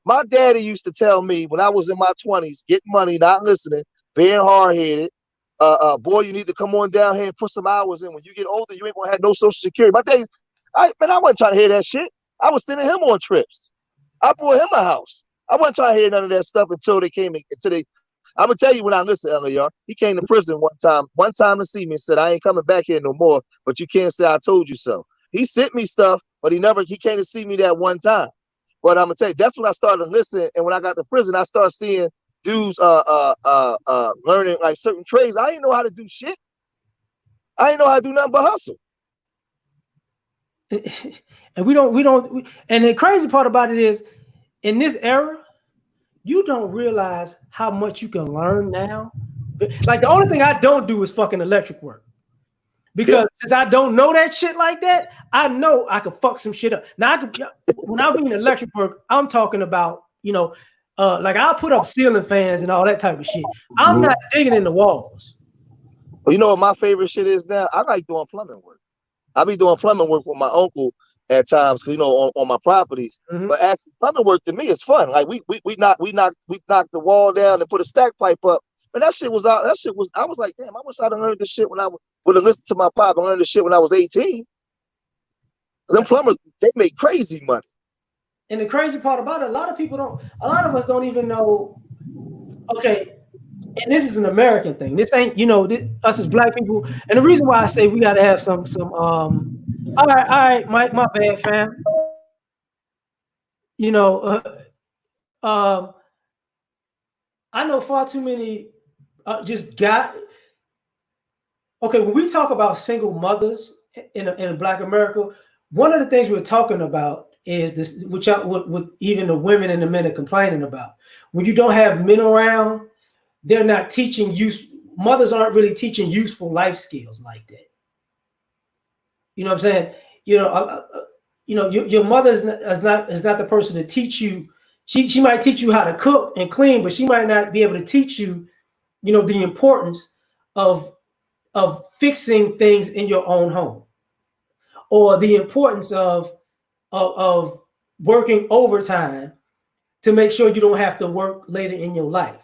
My daddy used to tell me when I was in my 20s, getting money, not listening, being hard headed. Boy, you need to come on down here and put some hours in. When you get older, you ain't gonna have no social security. My daddy, I wasn't trying to hear that shit. I was sending him on trips. I bought him a house. I wasn't trying to hear none of that stuff until they came in, until they. I'm gonna tell you when I listened, L.A.R. He came to prison one time to see me and said, I ain't coming back here no more, but you can't say I told you so. He sent me stuff, but he came to see me that one time. But I'm gonna tell you, that's when I started to listen. And when I got to prison, I started seeing dudes learning like certain trades. I didn't know how to do shit. I didn't know how to do nothing but hustle. And and the crazy part about it is in this era, you don't realize how much you can learn now. Like the only thing I don't do is fucking electric work. Yep. Because since I don't know that shit like that, I know I could fuck some shit up. Now when I mean electric work, I'm talking about, like I'll put up ceiling fans and all that type of shit. I'm not digging in the walls. Well, you know what my favorite shit is now? I like doing plumbing work. I be doing plumbing work with my uncle at times, on my properties. Mm-hmm. But actually, plumbing work to me is fun. Like we knocked the wall down and put a stack pipe up. And that shit was out. That shit was. I was like, damn, I wish I'd have learned this shit when I would have listened to my pop and learned this shit when I was 18. Them Right. plumbers, they make crazy money. And the crazy part about it, a lot of us don't even know. Okay, and this is an American thing. This ain't, us as black people. And the reason why I say we got to have some. All right, Mike, my bad, fam. you know, um, I know far too many just got okay. When we talk about single mothers in Black America, one of the things we're talking about is this, what even the women and the men are complaining about. When you don't have men around, they're not teaching use. Mothers aren't really teaching useful life skills like that. You know what I'm saying? You know, your mother is not the person to teach you. She might teach you how to cook and clean, but she might not be able to teach you, the importance of fixing things in your own home, or the importance of working overtime to make sure you don't have to work later in your life.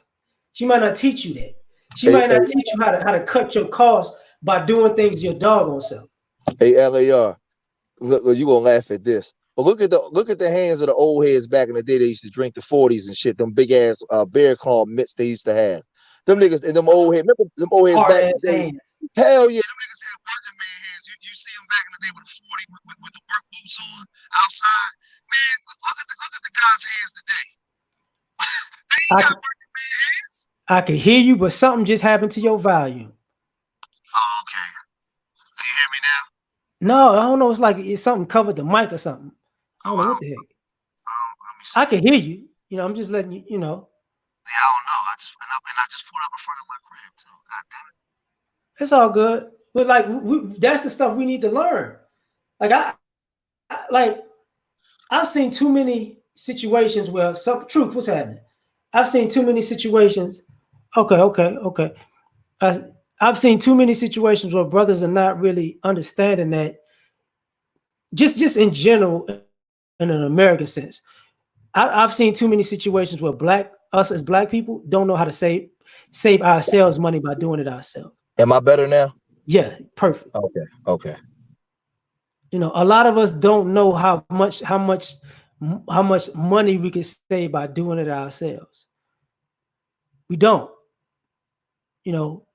She might not teach you that. She Hey, might not teach you how to cut your costs by doing things your doggone self. hey, L.A.R. Look, you gonna laugh at this, but look at the hands of the old heads back in the day. They used to drink the 40s and shit. Them big ass bear claw mitts they used to have. Them niggas and them old heads. Remember them old heads Hard back in ass the day? hands. Hell yeah, them niggas had working man hands. You see them back in the day with a 40 with the work boots on outside. Man, look at the guys' hands today. They ain't I got working man hands. I can hear you, but something just happened to your volume. Oh, okay. Can you hear me now? No, I don't know. It's like it's something covered the mic or something. I Oh, don't know what the heck. let me I see. can hear you. I'm just letting you. Yeah, I don't know. I just pulled up in front of my crib too. God damn it. It's all good. But like that's the stuff we need to learn. Like like I've seen too many situations where some truth. What's happening? I've seen too many situations. Okay, okay, okay. I, I've seen too many situations where brothers are not really understanding that. Just in general, in an American sense, I've seen too many situations where us as black people don't know how to save ourselves money by doing it ourselves. Am I better now? Yeah, perfect. Okay. Okay. A lot of us don't know how much money we can save by doing it ourselves. We don't. You know,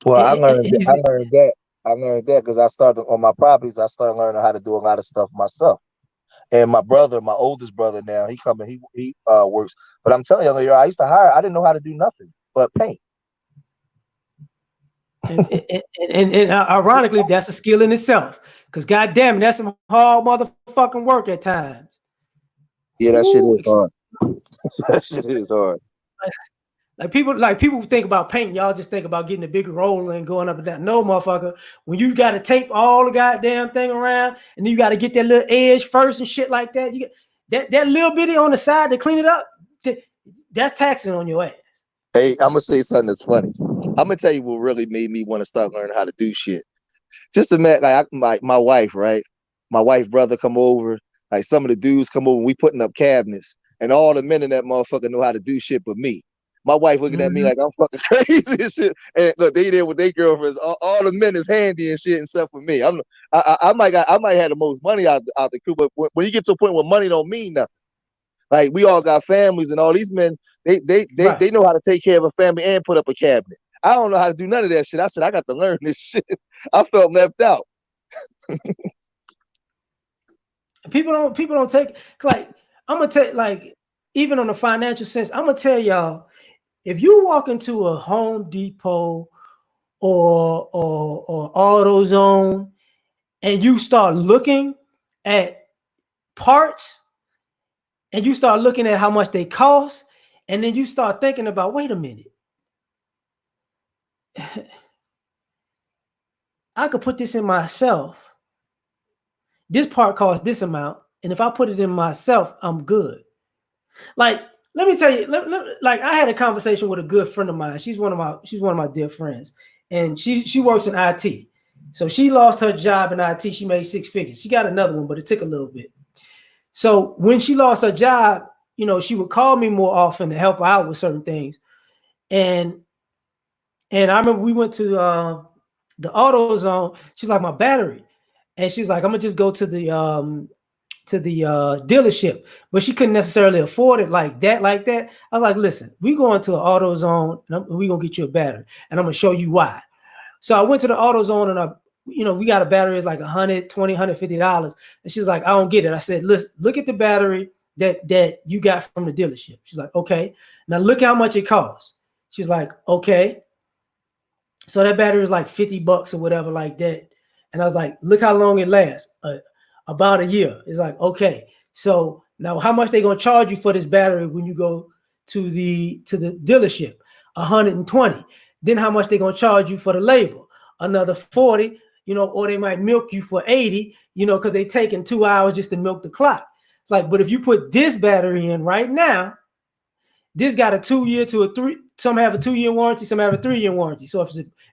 Well, I it, learned that. I learned that. I learned that because I started on my properties. I started learning how to do a lot of stuff myself. And my brother, my oldest brother, now he coming. He works. But I'm telling you, I used to hire. I didn't know how to do nothing but paint. and ironically, that's a skill in itself. Because goddamn it, that's some hard motherfucking work at times. Yeah, that shit Whoo, is hard. That shit is hard. like people think about painting, y'all just think about getting a big roller and going up and down. No, motherfucker. When you got to tape all the goddamn thing around, and then you got to get that little edge first and shit like that, you get that little bitty on the side to clean it up. That's taxing on your ass. Hey, I'm gonna say something that's funny. I'm gonna tell you what really made me want to start learning how to do shit. Just imagine, like my wife, right? My wife brother come over, like some of the dudes come over, we putting up cabinets, and all the men in that motherfucker know how to do shit but me. My wife looking at me Mm-hmm. like I'm fucking crazy and shit. And look, they there with their girlfriends. All the men is handy and shit, except for me. I might have the most money out the crew, but when you get to a point where money don't mean nothing, like we all got families, and all these men, they they they Right. they know how to take care of a family and put up a cabinet. I don't know how to do none of that shit. I said I got to learn this shit. I felt left out. People don't take like I'm gonna tell like even on a financial sense. I'm gonna tell y'all if you walk into a Home Depot or AutoZone and you start looking at parts and you start looking at how much they cost, and then you start thinking about, wait a minute, I could put this in myself. This part costs this amount, and if I put it in myself, I'm good. Like, let me tell you, like I had a conversation with a good friend of mine. She's one of my dear friends, and she works in IT. So she lost her job in IT. She made six figures. She got another one, but it took a little bit. So when she lost her job, she would call me more often to help her out with certain things. And and I remember we went to the AutoZone. She's like, my battery, and she's like, I'm gonna just go to the dealership, but she couldn't necessarily afford it like that. I was like, listen, we going to an AutoZone, and we gonna get you a battery, and I'm gonna show you why. So I went to the AutoZone, and we got a battery. It's like $120, $150, and she's like, I don't get it. I said, listen, look at the battery. that you got from the dealership. She's like, okay. Now look how much it costs. She's like, okay. So that battery was like $50 or whatever like that. And I was like, look how long it lasts. About a year. It's like, okay. So now how much they gonna charge you for this battery when you go to the dealership? 120. Then how much they gonna charge you for the labor? Another 40, or they might milk you for 80, because they taking 2 hours just to milk the clock. It's like, but if you put this battery in right now, this got a 2 year to a three. Some have a 2 year warranty, some have a 3 year warranty. So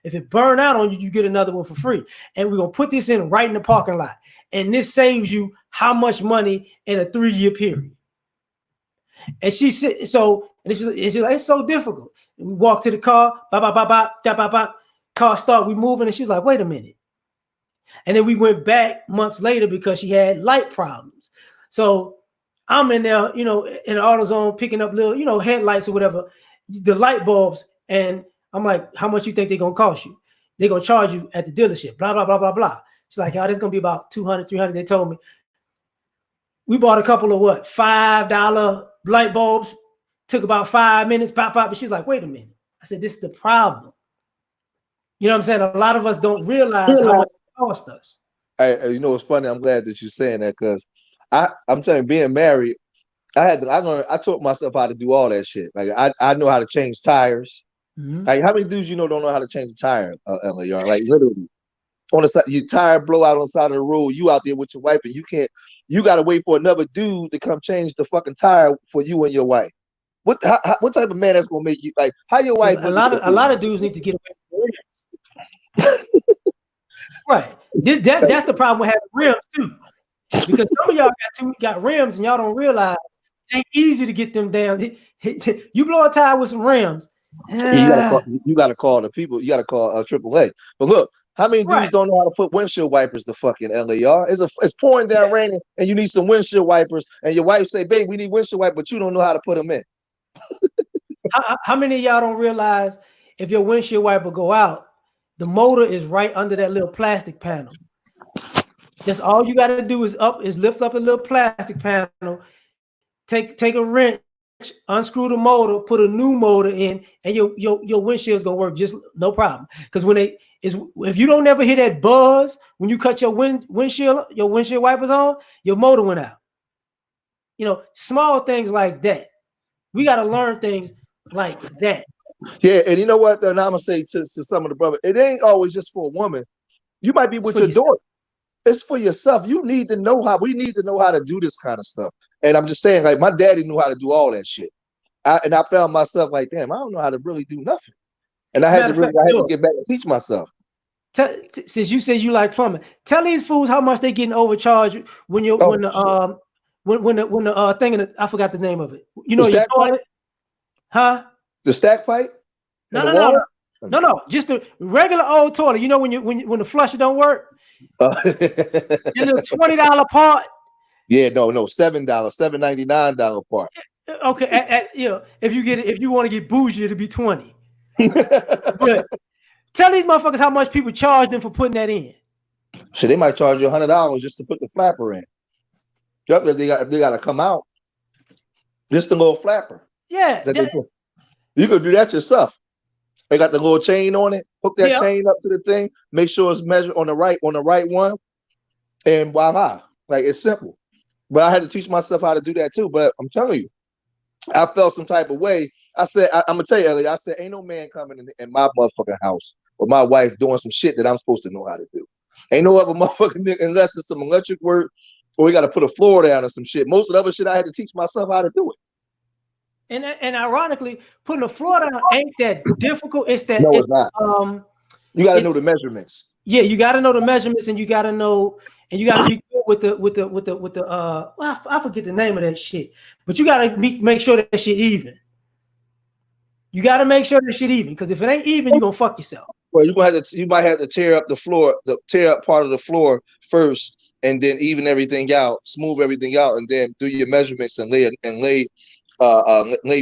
if it burn out on you, you get another one for free. And we're gonna put this in right in the parking lot. And this saves you how much money in a 3 year period. And she said, so, and she's like, it's so difficult. And we walk to the car, bop, bop, bop, bop, bop, bop, bop. Car start, we moving, and she's like, wait a minute. And then we went back months later because she had light problems. So I'm in there, in the AutoZone picking up little, headlights or whatever, the light bulbs. And I'm like, how much you think they're going to cost you? They're going to charge you at the dealership, blah, blah, blah, blah, blah. She's like, this is going to be about 200, 300. They told me. We bought a couple of $5 light bulbs, took about 5 minutes, pop, pop. And she's like, wait a minute. I said, this is the problem. You know what I'm saying? A lot of us don't realize how much it costs us. You know what's funny? I'm glad that you're saying that because I'm telling you, being married, I taught myself how to do all that shit. Like I know how to change tires. Mm-hmm. Like how many dudes don't know how to change a tire, L.A.R? Like literally on the side, your tire blow out on the side of the road. You out there with your wife, and you got to wait for another dude to come change the fucking tire for you and your wife. What type of man that's gonna make you like? How your wife? A lot of dudes need to get away from rims. Right. That's the problem with having rims too, because some of y'all got rims and y'all don't realize it ain't easy to get them down. You blow a tire with some rims. You gotta call the people. You gotta call AAA. But look, how many dudes don't know how to put windshield wipers to fucking L.A.R? It's pouring down raining, and you need some windshield wipers, and your wife say, "Babe, we need windshield wipers," but you don't know how to put them in. How many of y'all don't realize if your windshield wiper go out, the motor is right under that little plastic panel? That's all you got to do is lift up a little plastic panel, take a wrench, unscrew the motor, put a new motor in, and your windshield's gonna work just no problem. Because if you don't ever hear that buzz when you cut your windshield wipers on, your motor went out. Small things like that. We got to learn things like that. Yeah, and you know what? And I'm gonna say to some of the brothers, it ain't always just for a woman. You might be with your daughter. It's for yourself. You need to know how. We need to know how to do this kind of stuff. And I'm just saying, like my daddy knew how to do all that shit. I found myself like, damn, I don't know how to really do nothing. And I had to get back and teach myself. Since you said you like plumbing, tell these fools how much they getting overcharged when the thing in I forgot the name of it. Your toilet, huh? The stack pipe? No. Just the regular old toilet. When the flusher don't work. Your little $20 part. Yeah, no, $7, $7.99 part. Okay, if you want to get bougie, it'll be 20. But tell these motherfuckers how much people charge them for putting that in. So they might charge you $100 just to put the flapper in. They got to come out. Just the little flapper. Yeah, you could do that yourself. They got the little chain on it. Hook that chain up to the thing. Make sure it's measured on the right one, and voila! Like it's simple. But I had to teach myself how to do that too. But I'm telling you, I felt some type of way. I said, I'm gonna tell you, Elliot. I said, ain't no man coming in my motherfucking house with my wife doing some shit that I'm supposed to know how to do. Ain't no other motherfucking nigga unless it's some electric work or we got to put a floor down or some shit. Most of the other shit I had to teach myself how to do it. And ironically, putting the floor down ain't that difficult. It's that it's not. You got to know the measurements. Yeah, you got to know the measurements, and you got to know, and you got to be good with the well, I forget the name of that shit, but you got to make sure that shit even. You got to make sure that shit even, because if it ain't even, you gonna fuck yourself. Well, you might have to tear up the floor, tear up part of the floor first, and then even everything out, smooth everything out, and then do your measurements and lay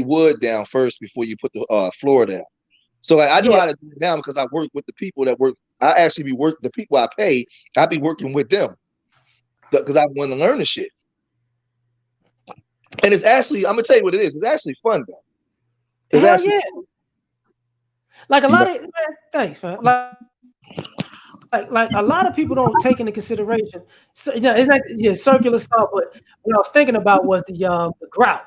wood down first before you put the floor down. So I know how to do it now because I work with the people that work. I actually the people I pay. I be working with them because I want to learn the shit. And it's actually, I'm gonna tell you what it is. It's actually fun though. It's Hell actually, yeah. Like a you know, lot of man, thanks, man. Like a lot of people don't take into consideration. So, it's not circular stuff. But what I was thinking about was the grout.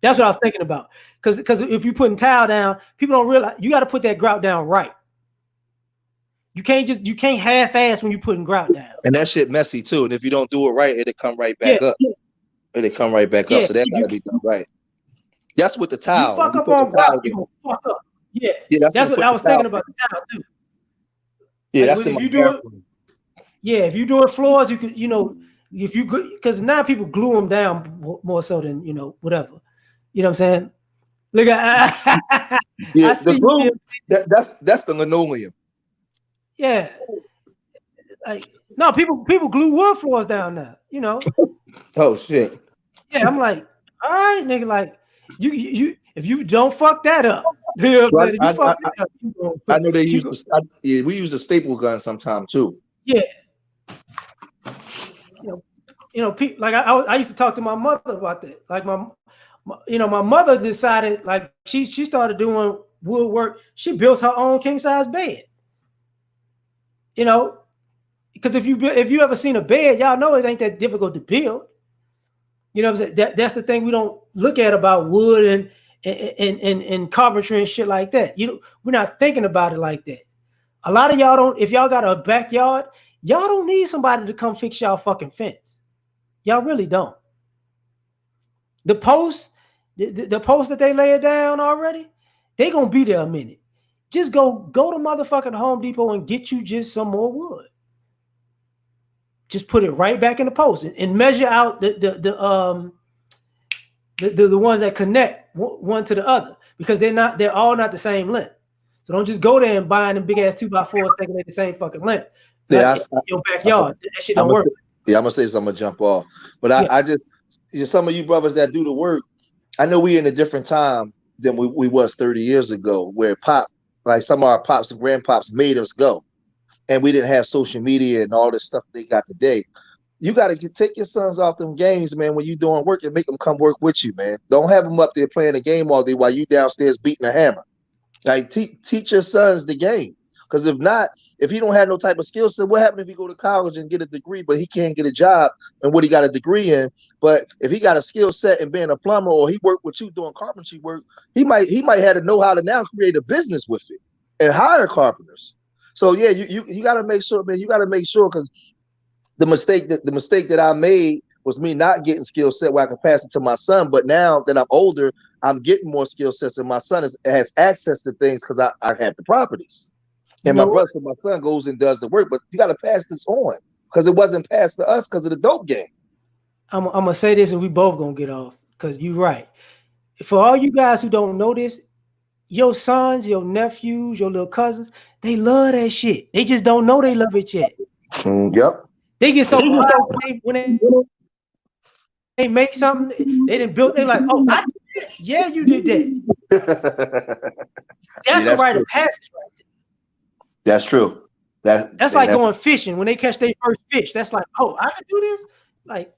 That's what I was thinking about. Because if you're putting tile down, people don't realize you got to put that grout down right. You can't half-ass when you're putting grout down. and that shit messy too. And if you don't do it right, it'll come right Yeah, back up. It'll come right back up. yeah. So that gotta be done right. That's with the You tile. When fuck you up put the on grout, tile you again. gonna fuck up. Yeah, Yeah, that's when that's you what put I the was thinking tile about again. the tile too. Yeah, Like that's in if my you do it, bathroom. yeah, if you do it floors, you could, if you because now people glue them down more so than whatever. You know what I'm saying? Look, Yeah, I the see you. glue, that's the linoleum. Yeah, like no, people glue wood floors down now. Oh shit. Yeah, I'm like, all right, nigga, like you if you don't fuck that up, you know what I'm So saying? If you fuck that up, I know they you used go, to. Yeah, we use a staple gun sometime too. yeah, you know, people like I used to talk to my mother about that. Like my mother decided like she started doing woodwork. She built her own king size bed. You know, because if you ever seen a bed, y'all know it ain't that difficult to build. You know what I'm saying? That's the thing we don't look at about wood and carpentry and shit like that. We're not thinking about it like that. A lot of y'all don't. If y'all got a backyard, y'all don't need somebody to come fix y'all fucking fence. Y'all really don't. The posts, the posts that they lay down already, they gonna be there a minute. Just go to motherfucking Home Depot and get you just some more wood. Just put it right back in the post and measure out the ones that connect one to the other because they're all not the same length. So don't just go there and buy them big ass 2x4s thinking they're the same fucking length. Yeah, In your I, backyard, that shit I'm don't gonna, work. yeah, I'm gonna say something. I'm gonna jump off, but Yeah, I just, some of you brothers that do the work. I know we in a different time than we was 30 years ago, where like some of our pops and grandpops made us go, and we didn't have social media and all this stuff they got today. You got to take your sons off them games, man. When you doing work, and make them come work with you, man. Don't have them up there playing a game all day while you downstairs beating a hammer. Like teach your sons the game, because if not, if he don't have no type of skill set, what happens if he go to college and get a degree, but he can't get a job and what he got a degree in? But if he got a skill set in being a plumber or he worked with you doing carpentry work, he might have to know how to now create a business with it and hire carpenters. So yeah, you got to make sure, man. You got to make sure because the mistake that I made was me not getting skill set where I can pass it to my son. But now that I'm older, I'm getting more skill sets, and my son has access to things because I have the properties. you And my know what? brother, my son goes and does the work. But you got to pass this on because it wasn't passed to us because of the dope game. I'm gonna say this, and we both gonna get off because you're right. For all you guys who don't know this, your sons, your nephews, your little cousins, they love that shit. They just don't know they love it yet. Yep. They get so proud when they make something they didn't build. They like, oh, I did that. Yeah, you did that. That's a Yeah, rite that's of true. passage right there. That's true. That's like going fishing when they catch their first fish. That's like, oh, I can do this. Like,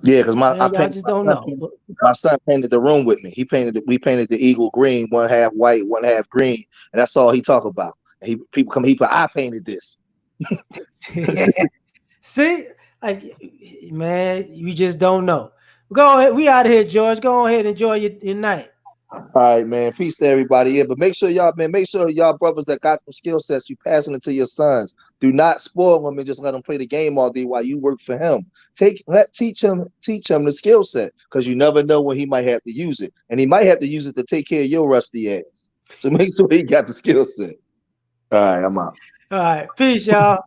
yeah, because man, y'all just don't know. my son painted the room with me. We painted the eagle green, one half white, one half green, and that's all he talk about. And people come, I painted this. See, like, man, you just don't know. Go ahead. We out of here, George. Go ahead and enjoy your night. All right, man. Peace to everybody. Yeah, but make sure y'all brothers that got some skill sets, you passing it to your sons. Do not spoil them and just let them play the game all day while you work for him. Teach him the skill set because you never know when he might have to use it, and he might have to use it to take care of your rusty ass. So make sure he got the skill set. All right, I'm out. All right. Peace, y'all.